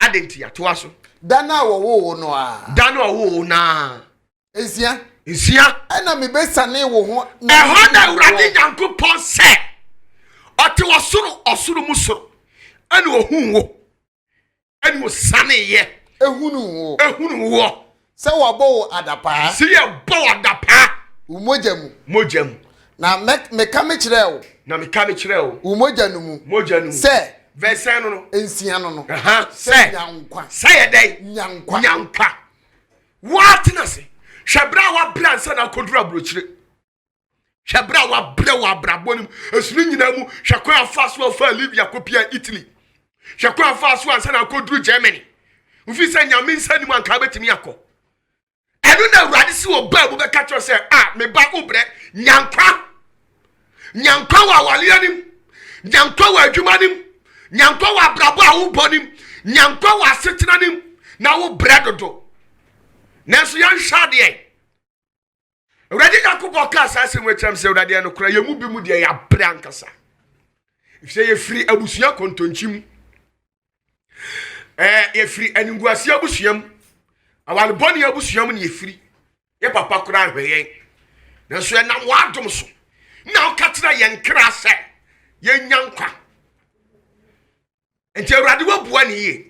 adenti ya to aso dana wo no a dana wo na ezia ana me besane wo ho eho na urade Nyankopon se oti osoro musoro ana ohun wo ani osane ye ehunu wo se wo bo adapa se ye bo adapa mojamu na me kame kire wo mojanumu se verse no ensia no se nyankwa se ye dai nyankwa what na se hwebra wa bra nsa na kodura brochire hwebra wa bra wa brabonim esunu nyina mu hwekwa afaso afa Libya kopia Italy hwekwa afaso ansa na koduru Germany ufi se nyame nsa ni mu anka betimi akọ enu na urade si oba bu be ka cho se me ba obre nyankwa wa walianim nyankwa wa adwumanim nyankwa wa brabo a wo bonim nyankwa wa setinanim na wo bredodo nanso yan hwade urade Yakobo class ase mwetram se urade no kura yemu bi mu de ya brankasa ifse ye free abusua kontonchim ye free aninguase abusuam awale boni abusuam ne ye free ye papa kura hweyen nanso ye nam wadom so na okatira ye nkra se ye nyankwa enti urade wo bua ne ye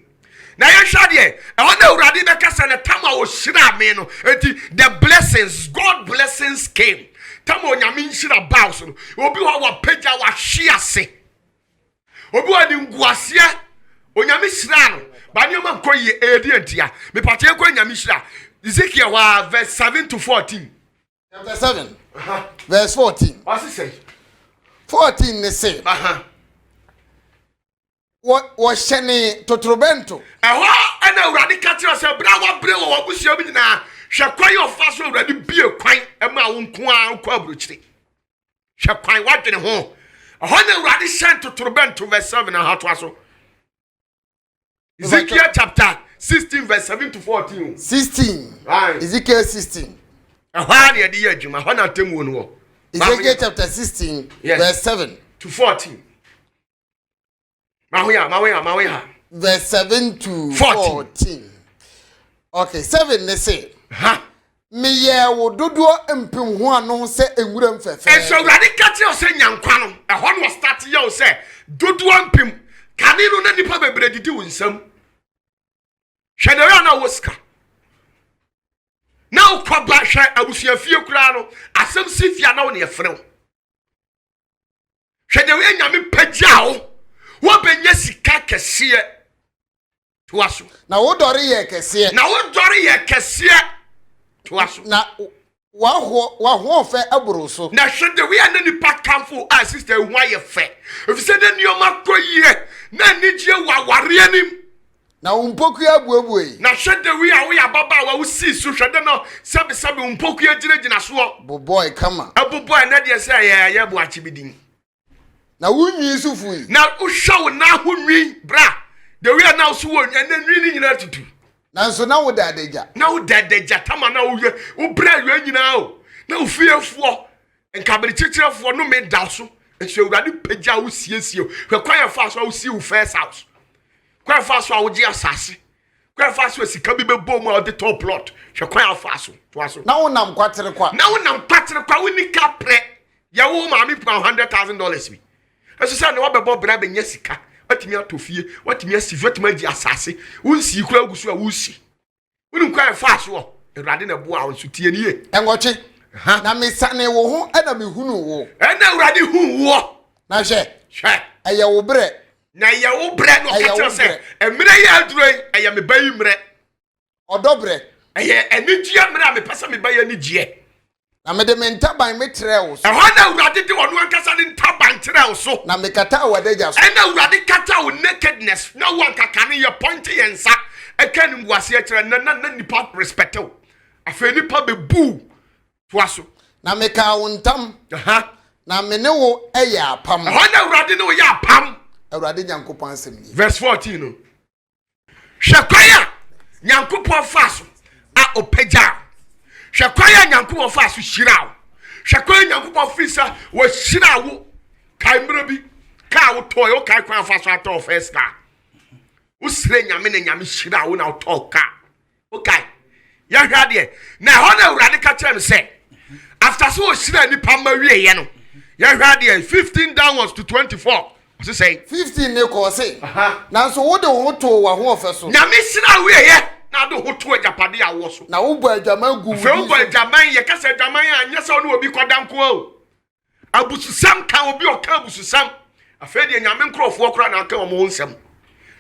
na ya hwade na urade be kasa na tama wo hira me no enti the blessings God blessings came tama onyame hira baus no obi wa pagya wa hwiase obi wa ni nguase onyame hira no ba ne ma nkoye edi antia me pate ko onyame hira Ezekiel wa verse 7 to 14 chapter 7 verse 14 what is say 14 ne say wo shene totrobento eho ana urade katira se bra wa bre wo abusia bi na hwekwan ofa so urade bie kwan ema wo nko a ko abrochire hwekwan wadwene ho eho na urade shan totrobento verse 7 na ha to aso Ezekiel chapter 16 verse 7 to 14 16 Ezekiel 16 eho na ye di adwuma ho na temu no wo Ezekiel chapter 16 verse 7 to 14 Mahoya. Verse 7 to 14. Okay, 7 they say. Me ye wo dodo empem ho ano se enwura mfefe. So urade kati o se nyankwa no. Ehon was start ye o se dodo empem. Kane no na nipa bebre didi wo nsam. Hwede we na woska. na ukwa hwe abusuafie kura no asem sifia na wo ne yefrew hwe de we nyame pagyawo wo benya sika kese toaso na wo dore ye kese toaso na wa fe aburo so na hwe de we na nipa kamfo a sister hu ayefe efise de nioma koyie na nigye waware anim na umpoku abuabuei na hwe de we a wo ya baba wa wo si su hwe de no sabe umpoku agiragina so boy kama aboboy na de say ya bo achibidin na wunyi sufui na ushow na hunwi bra de we na so wo na nwi ni nyina tutu na so na wo dadeja tama na wo bra ywa nyina o na ofiefuo nkabere chichirefo no me da so ehwe urade pagya wo siesie hwe kwan fa so wo si wo first house kwan fa so wo gi asase kwan fa so sika bi bebo mu the top plot hwe kwan fa so to aso na wo nam kwatere kwa wo ni kapre ya wo maami $100,000 bi eso say na wo bebo bra be nya sika watimi atofie watimi asifi watimi agi asase wonsi kura gusu a wusi wonu kwan fa so urade na bo a won sutie nie engoche na mesane wo ho ana mehunu wo na urade hu wo na hwe eye wo bre na ye wo bre no ka say emre ya aduro eye me bayi mre odobre eye enigie mre a me pesa me bayi enigie na me de mentaban me trewo so ehwa na urade de wono ankasa de ntaban trewo so na me kata wadaja so na urade kata wo nakedness na wo ankaka ne ye point yensa ekani muase e kire na nipa respect wo afa nipa bebu toaso na me ka wontam na me ne wo eya apam ehwa na urade ne wo ya apam urade nyankopon asem ni verse 14 no hwekwaya nyankopon faso a opagya hwekwaya nyankopon faso hyirawo hwekwaya nyankopon fisa wo hyirawo kai mra bi ka wo toyo kai kwan faso ato first car usire nyame na nyame hyirawo na to ka okay ya hwa de na ho na urade ka kire me say after so wo hyira ni pamma wie ye no ya hwa de 15 downwards to 24 so say 15 ne ko say na so wo de ho to wa ho ofeso nyame hyira wie ye na do ho to ajapade a wo so na wo bo adwaman gu fe wo bo adwaman ye ka say adwaman a nya se no obi kodanko o abususam kan obi o ka abususam afa de nyame nkrofo okra na aka mo nsem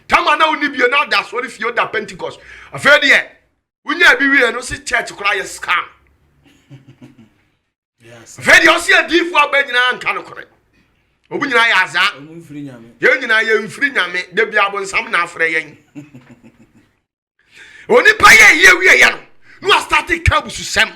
tama na oni bie na da so ri fio da Pentecost afa de unya bi wie no si church kra ye scam yes afa de o si adifu abanyina anka no kore obu nyina ya aza mfiri nyame ye nyina ye mfiri nyame de bia bo nsam na afre yen oni pa ye wie ye no start ka bususam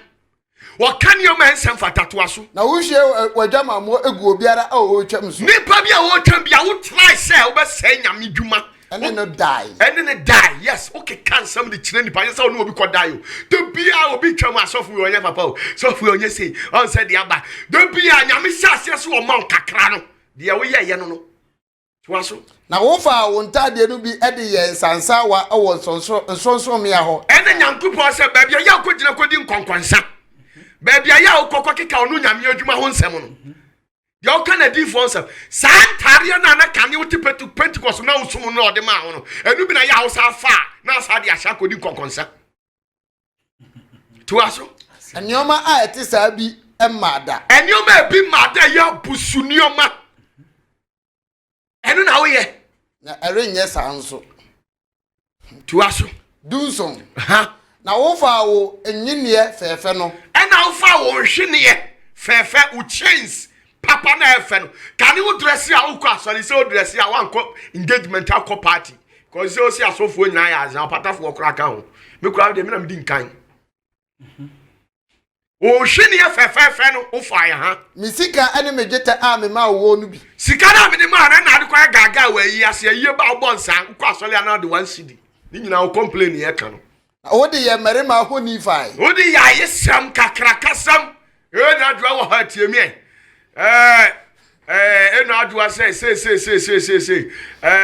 wo kan yo man sem fatato aso na wo hwe wadwama mo egu obiara a wo twam so nipa bia wo twam bia wo try say wo be say nyame dwuma ene no die yes okay can somebody chire nipa yes say no obi ko die o de bia obi twam asofu we onye papa o sofu we onye say on say de aba de bia nyame sase so wo man kakra no de wo ye no toaso na wo fa wo ntade no bi ede ye sansa wa wo nsonso me ya ho ene nyankopon say ba bia ya kogina kodi nkonkonsa ba bia ya okokko keka onu nyame adwuma ho nsem no de o kana di for nsem santare na na kane wo tipetu Pentecost na usum no ode ma ho no enu bi na ya Hausa fa na sa de ahya kodi nkonkonsa toaso enioma a etisa bi emada enioma bi mada ya busunioma enu na wo ye na erenye sanso toaso dunson na wo fa wo enyinie fefe no na wo fa wo hwene fefe u chains papa na efe no kane wo dress a wo kwa sorry say wo dress a wan ko engagement akọ party cause say o si asofo nyina ya azan patafo okra ka ho me kura de me na me di nkan o hwene fefe no wo fa ya ha misika ene mejeta a me ma wo no bi sika na me de ma na de kwa gaga wa yi ase yi ba wo bonsan kwa sorry na de 1 cedi ni nyina wo complain ye ka no o de ye merema ho ni fai o de ya yesam kakrakasam e na dwa wo ha tie mi eno adwa say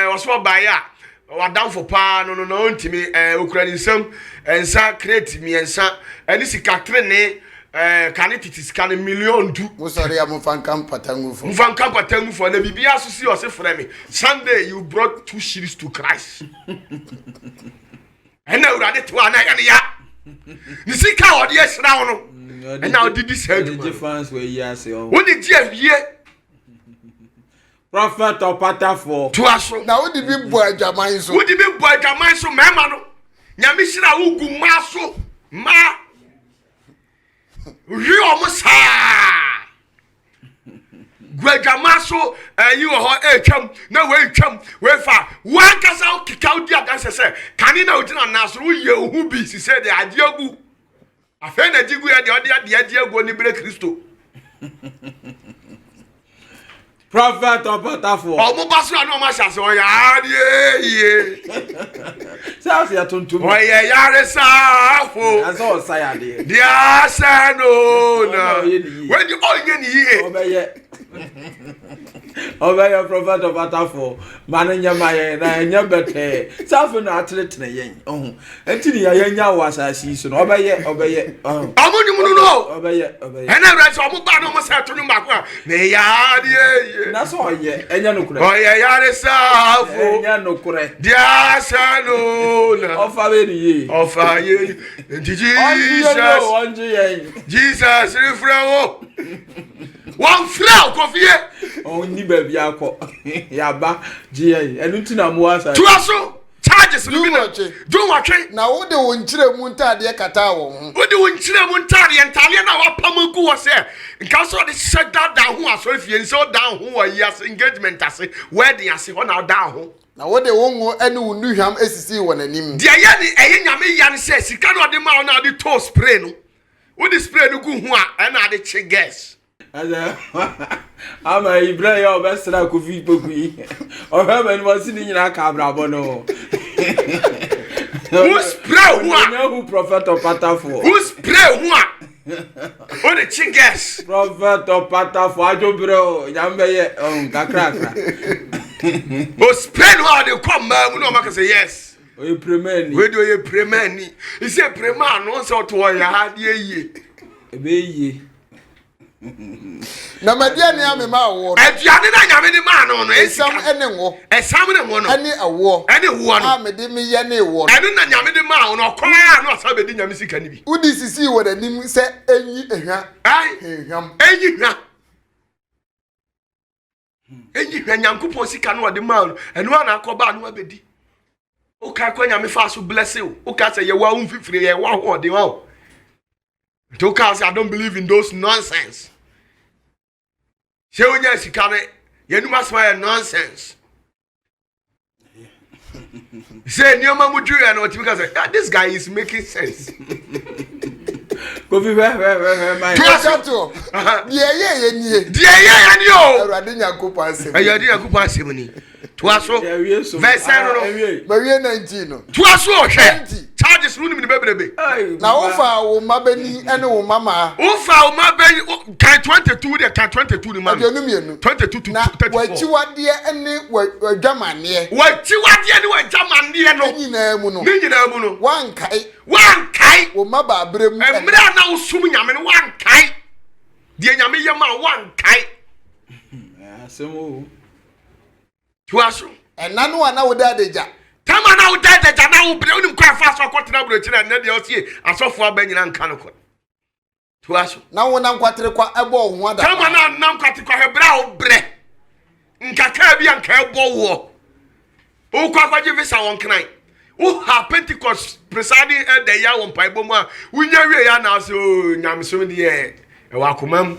waso baya wadam for pa no ntimi okurani nsam ensa create mi ensa eni sika trene kan titis kan million du mo sorry am fankan patangu for na bibia so si o se frɛ me Sunday you brought 2 shillings to Christ ena urade to ana ya ni sika odi esra wo no and now did this help the fans were yes what did you hear prophet opata for to aso na wo di bi bo adwaman so what did be boy adwaman so mema no nyame hira ugu ma so ma ri omo saa gwadwama so yi wo ho etwam na we twam we fa wan kasa kika odi adanse se kane na odi na naso wo ye ohu bi si se de ade agu afa na jigu ya de odi ade agu ni bre Kristo prophet opata for omo baso na omo hya se o ya ye sa se atontom o ye yare sa fo asa o sa ya de dia sa no na when you all ye ni ye obeye prophet opata for mananya maye na enya bete safu na atletene yen ohun entini ya yenya wasasi so no obeye amunyum no obeye ena rest omo ba no mo sa tunu makwa me ya de na so oye enya no kure oye yare sa fo enya no kure dia sa no na ofa be ni ye ofa ye Jesus refrawo one flow kofie oni ba bia akọ yaba je enu ti na mo asa to aso charges no do watwe na wo de wo nkire mu ntade kata wo ho wo de wo nkire mu ntade na wapam ku wo se nka so de sheda da ho aso fie nso da ho wo yes engagement ase wedding ase ho na da ho na wo de wo ngo ene wo nuhwam esisi wo nanim de ye ni eye nyame ya ne se sika no de ma na de to spray no wo de spray no gu ho a na de che gas ama Ibrahim obesra kofi pokui o ha mani wasi ni nyina ka abrabo no who spray who a who prophet opata for who spray who a o de chinges prophet opata for ajo bro nyambe ye kakra o spray who a de come ma no make say yes o ye premier we do ye premier ni he say premier no so to ya ha de ye ebe ye na madia ni ame ma wo aduane na nyame ni ma no no esam ene wo esam ne wo no ene awo no ame de me ye ne wo ene na nyame di ma no kwa ya no asa be di nyame sika ni bi udi sisi wo da nim se enyi ehwa ai ehwam enyi hwa nyankopon sika no de ma no ene wa na akoba no abedi o ka kwa nyame fa so bless you o ka say ye wa unfifire ye wa ho de wa to ka say I don't believe in those nonsense. Say onya sika ne ye nu masma nonsense. Say nioma muju ya no timi ka say this guy is making sense. Kofi my Tuato ye nie die o Awurade Nyankopon asem Awurade Nyankopon asem ni tuaso verse no Mawie 19 no tuaso hwe charges no ni bebrebe na wo fa wo mabani ene wo mama wo fa wo mabani kan 22 de kan 22 ni ma 22 na wachiwade ene wadwamane wachiwade ene wadwamane no nyina mu no wankai wo maba abrem emra na wo sum nyame no wankai de nyame yema wankai asemo tuaso ena no ana wo dadeja tama na wo dadeja na wo bre onim kwa fa so akotena bro kire na de osie asofo abanyina nka no ko tuaso na wo na nkwatere kwa ebo ho ada tama na nkwate kwa hebra wo bre nkaka bia nka ebo wo o kwa kwaje visa won kran wo ha Pentecost presiding elder ya won paibo mu a wunya wie ya na so nyamso de e wa komam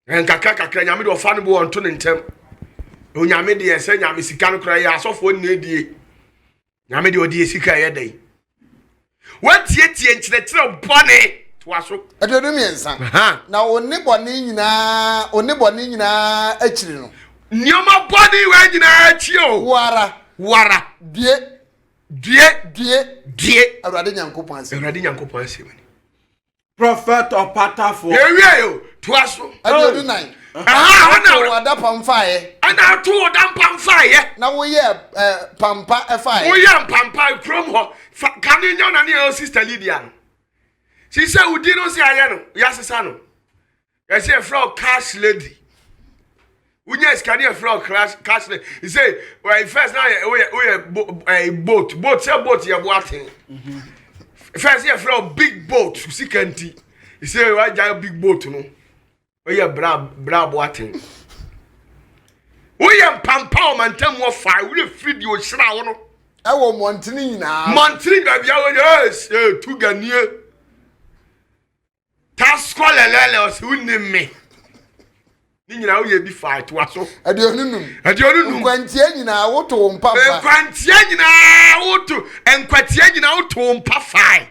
nkaka kakra nyame de ofa no bo won to ne ntem onyame de ese nyame sika no kra ya asofo ne die nyame de odi sika ya dai watie nkyerɛkyerɛ bɔne toaso adodo miensa na onibɔne nyinaa akiri no nioma bɔne wa nyinaa akyi o wara die Awurade Nyankopon asem prophet opata for ewie yo toaso adodo nan ona wada pamfae ana to wada pamfae na wo ye pampa efae wo ye pampa krom ho kan nya na ne sister Lydia no she say udi no se aye no ya sesa no ya say from cash lady unya skani from cash lady he say well first now we boat say boat ya boating First year for big boat, see canty. You say why giant big boat no. Oh yeah, bra boating. We am pampa man tell more fire. We free you shra no. I want Montini now. Montini baby yes, 2 Ghanaian. Tasco lele o se unim me. Ni nyina wo ye bi fight wa so. Adionunum. Nkwantie nyina wo to mpa fa. Nkwantie nyina wo to enkwatie nyina wo to mpa fa.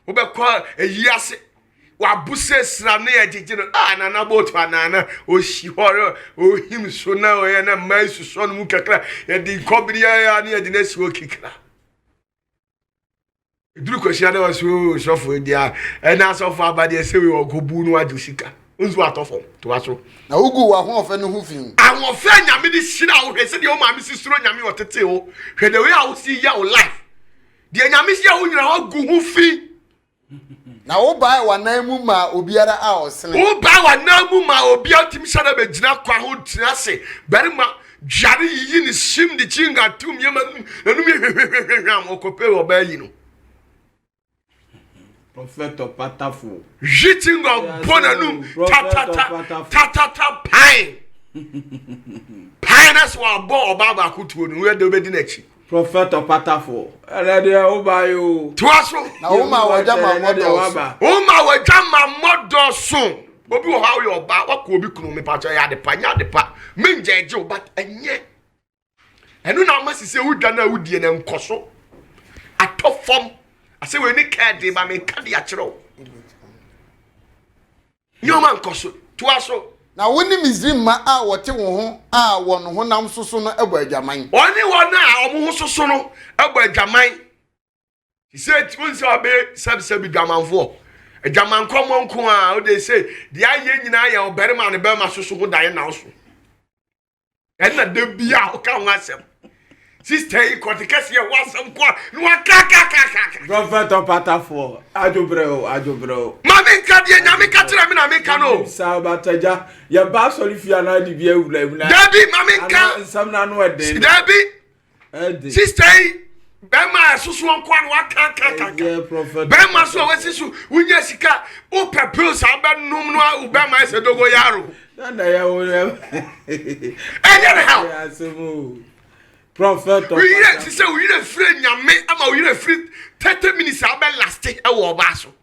Wo be kwa eyiase wa buse sra na ye jijino nana boat anana o shi horo o him so na o ye na mai su so no mu kakra ye di kobiri ya na ye di na si o kikra. Duru kwashia na so sofo dia na sofo abade se we ogobu no adusika nzu atofo to aso na ugu wa ho ofe no hu fin awon fe nyame di hira wo hwese de o ma me sisuro nyame otete o hwe de we a wo si ya o life de nyame si ya wo nyina wo gu hu fi na wo bai wa nan mu ma obiara a osene wo bai wa nan mu ma obiara tim shana be gina kwa ho tina se berima jare yi ni sim di chinga tum yema nanu me am okope wo ba yi no. Prophet Patafo. Jitting on Bonanum, ta pine. Pine as well, Bob Baba Kutu, where the wedding next. Prophet Patafo. Ready, Obayo. Twasso, Oma Wajama Modos. Oma Wajama Modos soon. Bobu, how your back, what could be Kumi Pacha, the Panya, the Pa, Minja Joe, but and yet. And no, I must say, who done a woody and Cosso. A top form. I say we need care de ba me kadi achiro. Nyoma nkoso to aso. Na woni Misrim ma a wote wo ho a won ho nam soso no ebo adwaman. Oni wona a omo ho soso no ebo adwaman. He said unse obe sabi dwamanfo. Adwaman komo nko a o dey say de aye nyina ya oberima ne be ma soso ho dan na so. Na de bia o ka ho asem. Sister, you got the case here was some qua. No, Prophet Patafo. Ajo bro. Mammy Kadia, Namika, Namikano. Sabataja, your bass olifia na di view. Debbie, Mamika, some none were dead. Debbie, sister, Bema, Susuan Kwan, yeah, Prophet Bema, so what's this? Unyasika, Upa Pills, Alban Numua, Ubama, said Dogo Yaro. And I will anyhow. Prophet we say we need a friend nyame ama we need a free 30 minutes abe last e wo ba so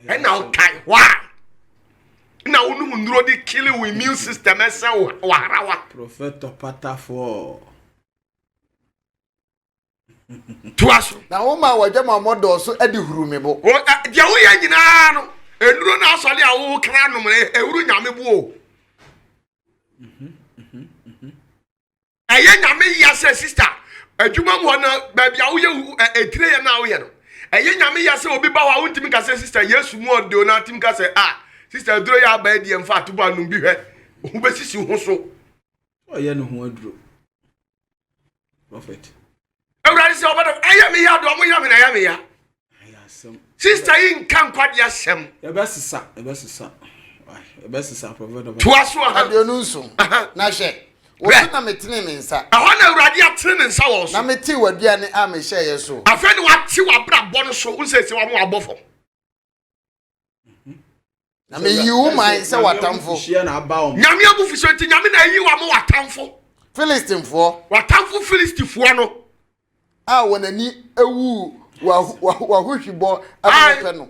and now kai why na unu ndro di kill we immune system ese warawa Prophet Patafo tuaso na wo ma wajama modo so edi hurumi bo o dia wo ya nyina no enuro na asole a wo kra no me ewuru nyame bo o aye nyame ya say sister adwuma mo na ba bia wo ye etire ya na wo ye no aye nyame ya say obi ba wa wontimi ka say sister yesu mu odo na tim ka say sister duro ya ba die mfa to ba no bi hwe wo be sisi ho so oye no ho aduro prophet ewrade say obodo aye me ya do mo ya me na ya me ya sister yin kan kwade asem e be sisa prophet to aso ha de onunso na hwe wo na metene me nsa ahona ewrade atene ne nsa wo so na meti waduane a me hye yeso afeni wate wabra bo no so unsese wa mo abofo na me yi wo man se watamfo nyame abufu so nti nyame na yi wa mo watamfo Philistine-fo watamfo Philistine-fo no a wonani ewu wa hwehwibo abepe no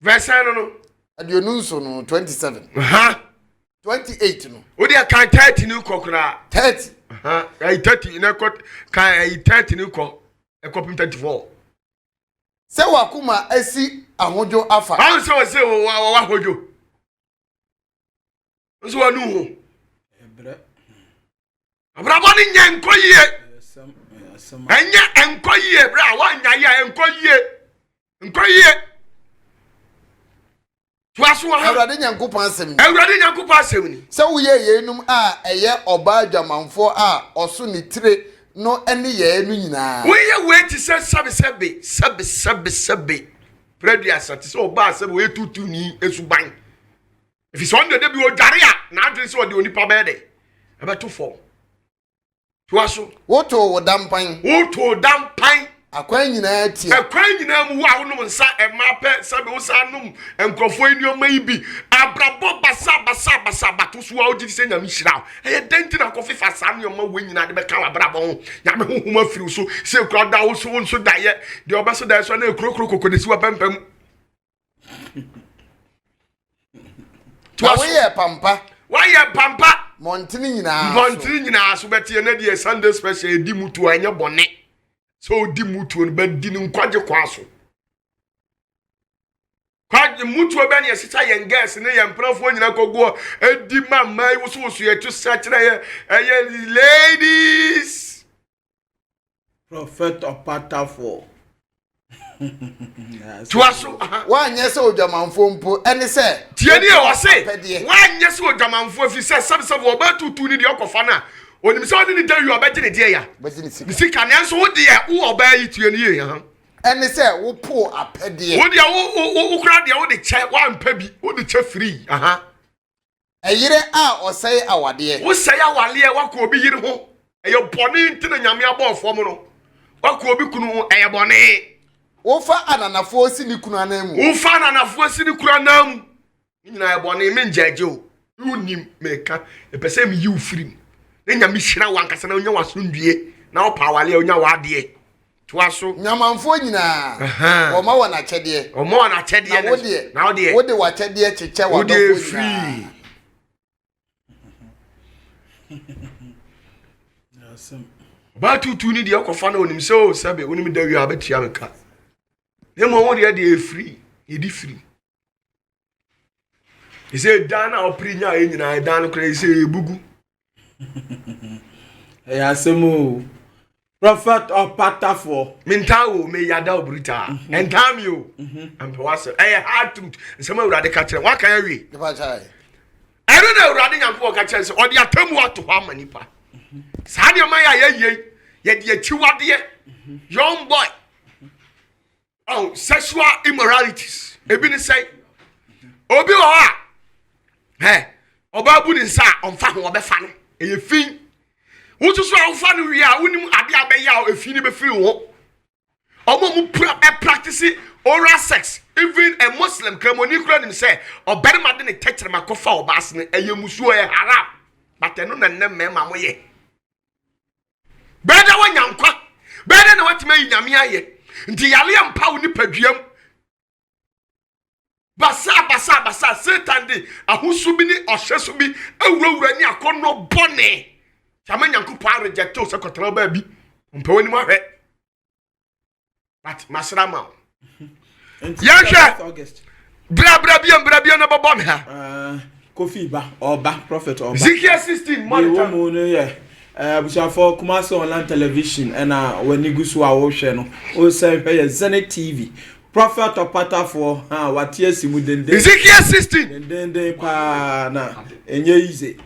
verse no adionunso no 27 28 no odi kan 30 ni kokora 30 ai 30 na ko kan ai 30 ni ko e ko 34 se wakuma asi ahojo afa an se wa hojo nso wanu ho abra boni nyen ko yie enya enko yie bra wa nya ya enko yie tuaso ha awrade nyankopon asem ni se wo ye yenum a eye oba adwamanfo a oso ni tire no ene ye enu nyina we ye we ti se sabe predia sati so oba asem we tutu ni esuban if is on the day bi o dare a na adre se o de onipa be de e be to fo tuaso woto wo dampan akwan nyina tie akwan nyina mu wa wonom nsa emape sabe wo sa nom enkrofo enioma yi bi abrabo basa bato so wa ogidi se nyame hyira eye denti na kofi fa sa enioma wo nyina de be ka abrabo ho nyame honhom afiri so se kura da wo so nso daye de obeso da so na ekrokro kokodesi wa pempem Waye pampa montini nyina so betie na die Sunday special edi mutu anya bone so di mutu no bedi ni nkwaje kwaso kwaje mutu obe na yesita yen gas ne yen prafo nyina kogo edi mamai woso yetu sachira ye ladies Prophet Opatafo Tuaso wanye se odwamanfo mpo ene se tie ni e wose wanye se odwamanfo afi se sabe obatutu ni de okofa na onim se odi ni dawi obeje ne de ya sika ne nso wo de ya wo oba yi tie ni ye ha ene se wo po apede wo de wo kura de wo de che wa mpa bi wo de che free eyire a osai awade wo sai awale wa ko obi yiri ho eyo boni ntina nyame abofo mu no wa ko obi kunu eye boni Ofa ananafo osi ni kunu anamu. Ofa ananafo osi ni kunu anamu. Nyina e bone me njaje o. Unim meka epese me yi ufiri. Na nya me hira wankasa na onya waso ndue na opa wale onya wade. Toaso nyamanfo nyina. Oma wona chede. Oma wona chede na wode. Wode wa chede cheche wa do free. Awesome. Ba tutu ni de okofa na onim se o sabe onim dawi abetia meka. Nemo won de free, e di free. He said Dana oprinya e nyina Dan kra say ebugu. Asemo Prophet Opatafo mintawo me yada obrita entami o ampe wase hard to nsema urade ka kire waka ya wi ero na urade nyanko ka kire se odi atamu ato ho amanipa saade ma ya ye de achiwade young boy oh sexual immoralities ebi ni say obi wo ha oba bu ni nsa onfa ho obefa no eye fin wutusu awfa no wi a unim ade abeya efi ni be firi wo omo mu practice oral sex even a Muslim kramoni kura nim say obarima de ne techere makofa obas ne eye musuo e haram but eno na nne mema mo ye beda wa nyankwa beda na watima yi nyame aye nti yale ampa wo ni paduam basa Satan de ahosu bi ni ohyeso bi awurawura ni akono bone chama nyankopa reject o sekotara ba bi mpa wani mo hwe but masrama yahwe bra bia na baba me ha Kofi ba oba prophet oba Ezekiel 16 monitor mo no ye bushafo Kumasi online television na wani gusu a wo hwe no o say hwe ye Zenith TV Prophet Opatafo watie simu dende Ezekiel 16 dende pa na enye ize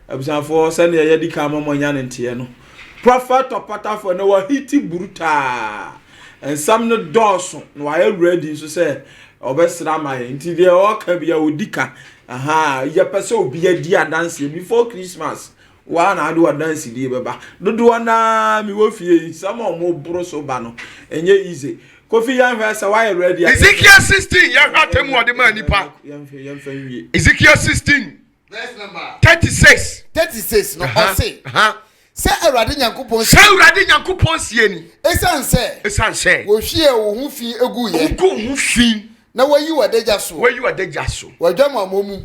bushafo sene ye di ka momo nya ntie no Prophet Opatafo na wa hiti buruta ensam no doso na wa ready so say obesra mai nti de o ka bia odika ye pese obi adi adanse before Christmas wa na adu adanse di beba dodo na mi wo fie some mo bro so ba no enye ize Kofi yan verse why ready Ezekiel 16 ya hatemu ode ma nipa Ezekiel 16 verse number 36 no o say Awurade Nyankopon sie ni esan se wo hwie wo hu fi egu ye hu fi na wayi wadeja so wadwamamom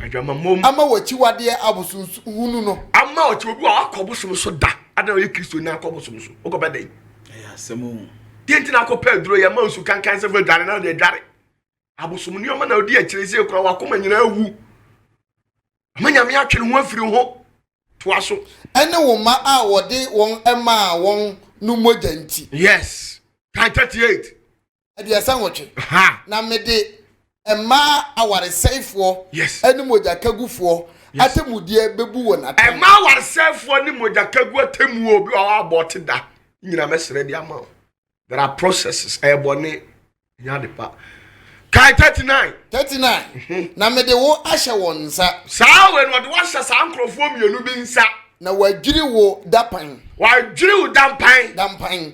ama wachi wade abosun hunu no ama wachi obi wa akobosom so da ada ye Kristo na akobosom so okobedai asemo Tienti na ko Pedro ya ma usu kankan se ve dare na de dare abosom ni o ma na odi akire se kura wa koma nyina awu amanyame atwene ho afiri ho to aso ene wo ma a wode won ema won no mojanti yes 38 adiasa nwotwe na mede ema aware saifo ene moja kagufo atemudie bebu wona ema aware saifo ni moja kagu atemu obi wa abot da nyina mesere dia ma there are processes ebone nyadepa kai 39 na mede wo ahye won nsa saa we no de wo ahye saa nkrofo mienu bi nsa na wagiri wo dapan dampan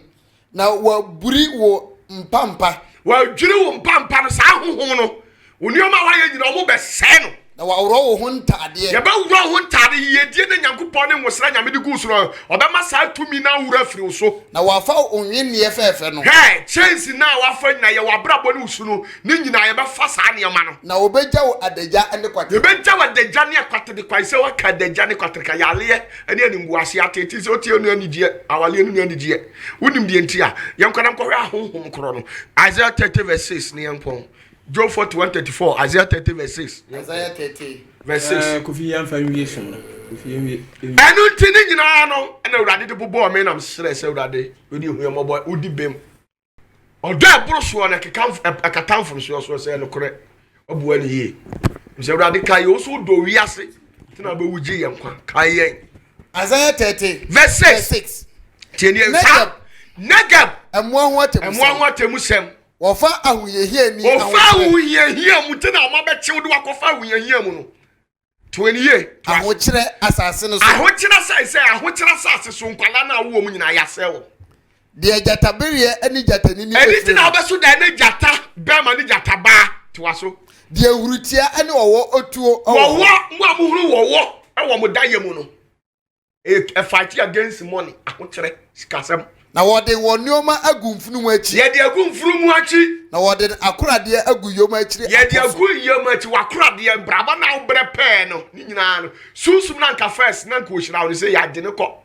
na waburi wo mpampa wadwiri wo mpampa no saa honhom no onioma wayɛ nyina ɔmo bɛsɛe no na wawro wo ho ntade ya ba wuro ho ntade yedie ne nyankopɔn ne nwosra nyame de gu so no ɔbɛma saa tumi na wura firi so na wafa onwenneɛ fɛfɛ no chance na wafa nyina yɛ wabrabɔ ne usu no ne nyina yɛ bɛfa saa nneɛma no na obegya wo adagya ne kwate obegya wo adagya ne kwate de kwai sɛ waka adagya ne kwate ka yaleɛ ɛne animguase atete sɛ otie no anigye awaleɛ no anigye wonim de ntia yɛnkɔdam kɔhwɛ ahonhom korɔ no Isaiah 30 verse 6 ne yɛnkɔn Job 41:34, Isaiah 30 verse 6. Isaiah 30 verse 6. Kofi yan fa wie so no. Kofi wie. Enu ntini nyina no, na urade de bobo me nam sere se urade. Odi hu yembo odi bem. Odo eboro so na akatamfo so se no kore. Obo ani ye. Mse urade kai o so do wiase. Tina be wuji yenkwa. Kai yen. Isaiah 30 verse 6. Tieni Negab. Emo ho atemu sem. Wofa ahuyehie ni ahuyehie mutina amabeche do akofa ahuyehie mu no 20 ahokyere asase no so ahokyere sai ahokyere asase so nkwala na wo mu nyina yasewo de jataberie ani jatani ni eni na obeso da na jata be ma ni jata ba toaso de hurutia ani owo otuo owo mu amuhuru wowo ewo mu daye mu no e fight against money ahokyere sikasem na wode wonioma agumfunu mu achi ye de agumfunu mu achi na wode akorade aguyom achi ye de aguyom achi wakorade braba na obre pe no ni nyina no susum na nka first na nka ohira wo se ya de ne ko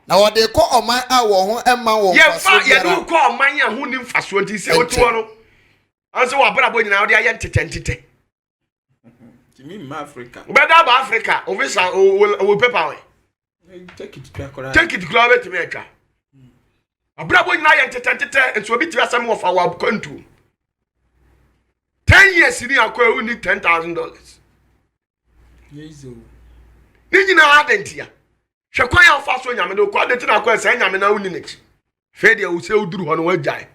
na wode ko oman a wo ho emma wo faso ye de ko oman a ho ni faso nti se otuo no anso wa brabo nyina wode aye ntete timi ma Africa beda ba Africa o visa o paper we take it to club to me atwa abrabo nyina ye ntete enso obi ti asem wo fa wa kwantu 10 years ni akwa we need $10,000 yezo ni nyina adentia hwekwan ya fa so nyame do kwa de tina akwa se nyame na uni next fe de wo se uduru ho no wajai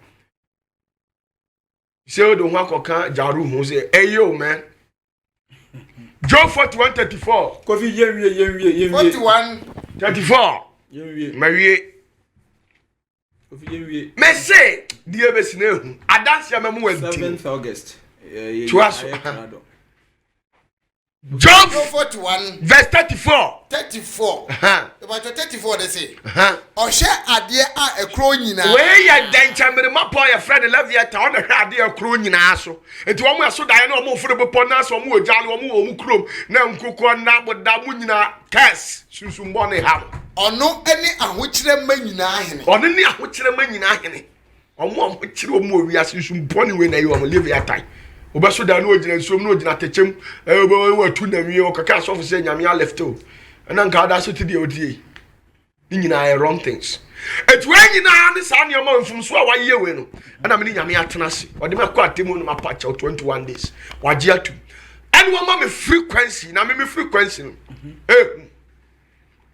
se odo ho akoka jaru ho se eyo man Job 41:34 Kofi yenwie 41:34 yenwie mawie Mese die besine hu adanse amamu wanti 7th August Job 41 verse 34 about 34 they say ohye ade a ekro nyina we ya danchamere mapo ya friend Leviathan on hwe ade ekro nyina so enti wo mu aso dan na wo fure bepo na so wo ojale wo mu krom na nkokọ na boda mu nyina curse susumbo ne ha ono eni ahokyere ma nyina ahene ono ni ahokyere ma nyina ahene omo ahokyere omo owiase susumbo ne we na yi wo Leviathan obaso da no ogina nsom no ogina techem watu na wie okaka so for say nyame a left o na nka da so ti de odie ni nyina I wrong things etu nyina ne sa ne ma mfum so a waye we no na me nyame atena se ode me kwa temu no mapa cha 21 days waje atu and wo ma me frequency na me frequency no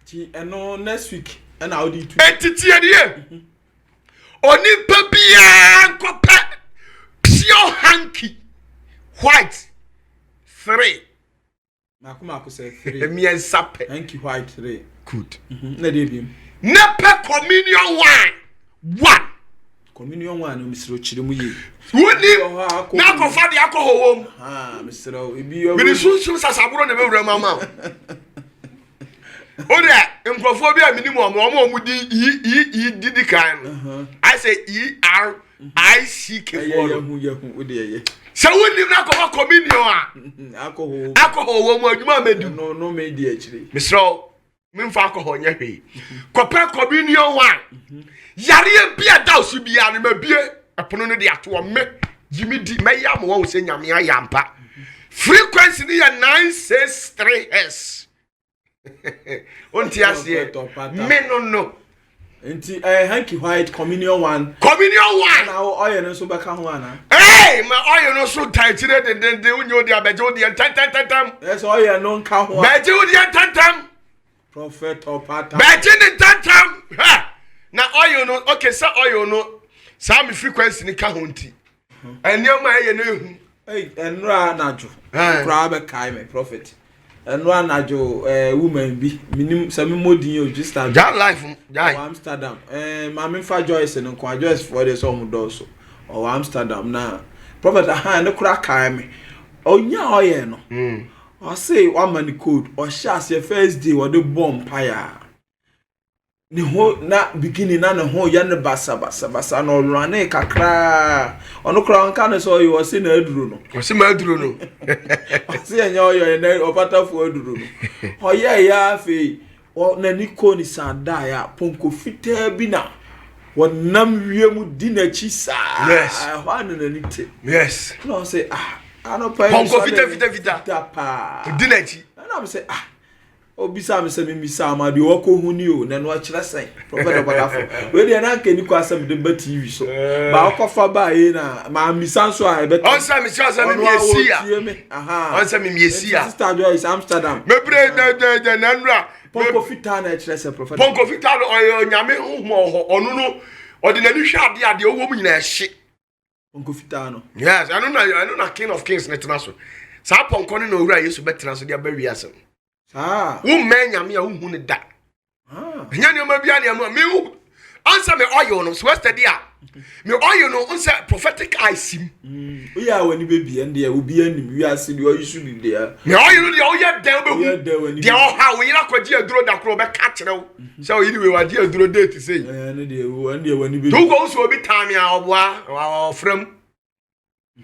ti eno next week and how do etiti ade oni pa bia nkopa pure hanky white 3 Makuma say 3 Emi sape hanky white 3 good na dey bim na pe communion one communion one no misro chire mu ye woni na ko fa de akohowom misro ebi yo bi sunsun sasaburo na be wura mama ode nkrofo bi a minimum omo di didi kan I say ERICK yahu ode ye so woni na ko communion alcohol mu adwuma medu no me di akire misro memfa alcohol nya hwe kopa communion one yare bia daus bia ne mabie epono no de ato me jimi di meyam wo se nyame ayampa frequency ni ya 963S onti ase me no enti hanky white communion one na oil no so baka ho ana ma oil no so taitire de unyo de abeje odi tantantam yes oil no nka ho beje odi tantam prophet opata beje ni tantam na oil no okay sa oil no sa me frequency ni ka ho nti enioma eye no ehu enra najo kra be kai me prophet no anajo woman bi minim sami modin o register that life Amsterdam mama fa Joyce no kwa Joyce for the so do so o Amsterdam na prophet aha ne kura kai me onya oye no o say one man code o sha se first day o de bomb fire ni ho na beginning na ne ho ya ne basa no run kakra ono kura nka ne so o say na aduro no o say ma aduro no o say enya oyo ne o patafo aduro no o ye ya fe o na ni ko ni sanda ya ponko fitaa bi na wonam wiemu di na chi sa ho na ni te yes no say ano pa ponko fitaa pa di na chi na say obisa me se me misa ma de wako huni o na no akira sai prophet Badafo we de na nke ni ko asem de ba TV so ba akofa ba ye na ma misa so a be on sa me miesia on sa me miesia sister Joyce Amsterdam me bre de na nra ponko fita na akira se prophet ponko fita o nyame hu onu no o de na ni hwa ade owo mu nyina ehye ponko fita no yes I know na king of kings net na so sa ponko ne no owura Yesu betena so de ba wi asem wo man nyame a wo hu ne da nya ne ma bia ne ma me wo answer me oil no so yesterday me oil no unse prophetic eyes we are when you baby and there will be any we are see you should be there me oil no dey o there be there o ha we na kwaji aduro da kro be ka kire wo say o anyway wa di aduro date say no dey when you baby do go so be time ya oboa from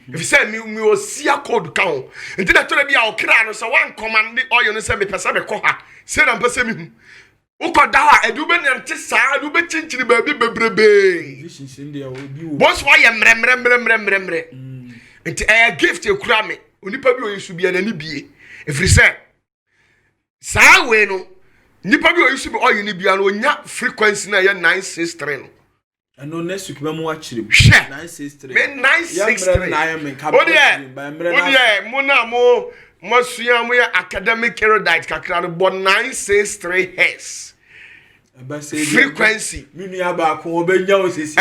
if you say me o sia code kan nti na tore bia o kra no so one command oil no say me pesa be ko ha say na pesa me hu uko dawa edube ne nte sa edube chinchiri ba bi bebrebe visions in there will be boss why ye mre nti a gift e kura me onipa bi o yesu bia na ni bie if you say sa we no nipa bi o yesu bi oil ni bia no nya frequency na ye 963 no ano next week memo achire 963 me 963 odi mona mo masuya mo ya academic erudite kakra no bo 963 hertz frequency minu ya ba ko obenya osisi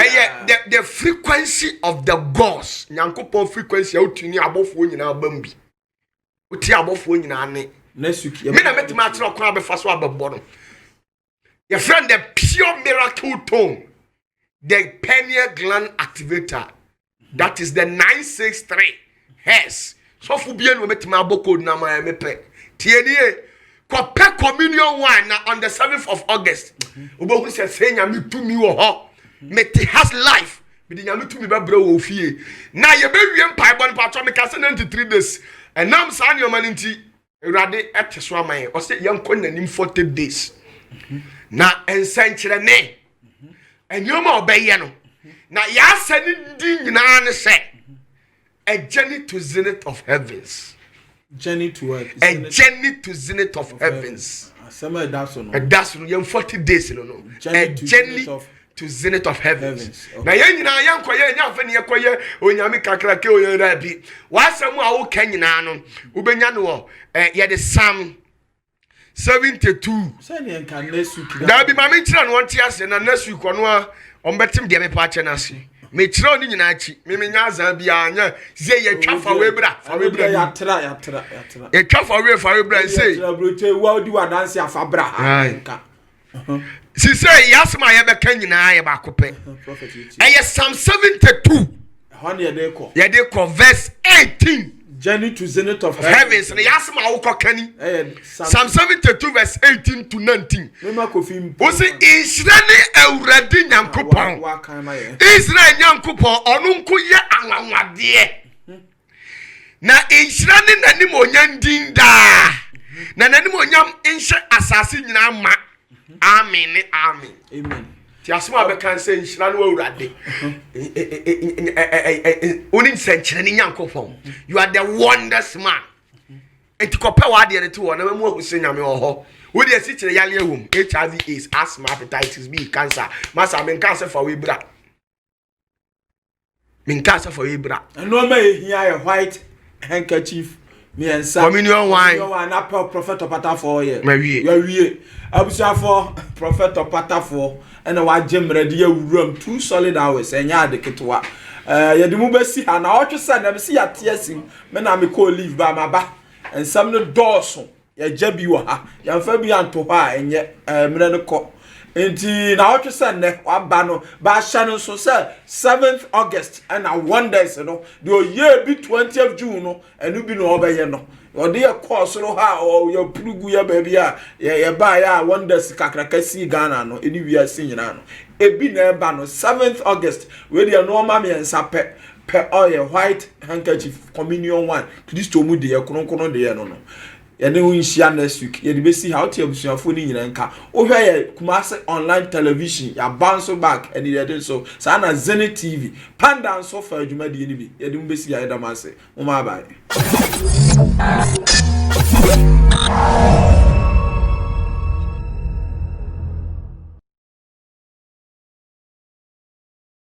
the frequency of the gods nyankopon frequency outuni abofo nyina bambi uti abofo nyina ne next week me na metima atro kwa be faso abebo no your friend the pure miracle tone the pineal gland activator that is the 963 hertz so fu bia no metima aboko na ma mepe tienie ko pe communion wine na on the 7th of August obohu se senya me tumi wo ho me has life me nya me tumi be bra wo fie na ye be wie mpai bon patro me ka se 93 days enam sa ne o maninti Ewurade eteso aman o se yankon nanim 40 days na ensankyere ne enyoma obeye no na ya sani di nyina ne se a journey to zenith of heavens journey to what a journey to zenith of heavens asema that's no that's no 40 days no a journey to zenith of heavens na yen nyina yankoye nya fa ne yekoye onyame kakra ke oyera bi wasemu a wo kan nyina no ubenya no ye de Psalm 72 say ne kan next week da bi ma me kira no wonte ase na next week ono a ombetim de me pa che na ase me kira oni nyina achi me nya azan bia anya ze ye twafa we bra ya tra e twafa we bra say broche wa di wa dance afa bra nka si say yasma ye be kan nyina ye ba kope e Psalm 72 hon ye de ko verse 18 journey to zenith of heavens na yasma wo kokani Psalm 72 verse 18 to 19 mema ko fim wo se Israel Awurade Nyankopon Israel Nyankopon onu nko ye anwanwade na Israel nanim onyam din da na nanim onyam nhye asase nyina ma amen amen ti asoma be kan say Israel Awurade oni senkyere ni Nyankopon you are the wonders man enti kopa wa de to na mamu ahusen nyame ho wo de si kire yale ehum HIV AIDS asthma hepatitis B cancer masa men cancer for we bra men cancer for we bra no ma ehia a white handkerchief me ensa communion wine na prophet Badafo ye you wie abusuafo prophet Badafo ena wa jemre de awuram 2 solid hours enya adeketwa yedi mu besi ana otwesa na besi yate asim me na me call leave ba maba ensam no dorso ya jabi wa ha ya mfa bi anto ha enye mre ne ko enti na otwe se ne waba no ba sha no so se 7th August and wonders no the year be 20th June no enu bi no obeye no ode ye course no ha o ya purugu ya ba bi a ye ba ya wonders kakraka si Ghana no eni wi asi nyina no ebi na eba no 7th August we dey no ma me nsape pe oil white handkerchief communion one Kristo mu de ye kronkron de ye no no yene ho nhia next week ye de be see how to abusuafo ni nyina nka o hwe ye Kumasi online television ya bounce back and ye dey so sa na Zenith TV panda so fa adwuma de ni bi ye de mu be see ya edamase mo ma ba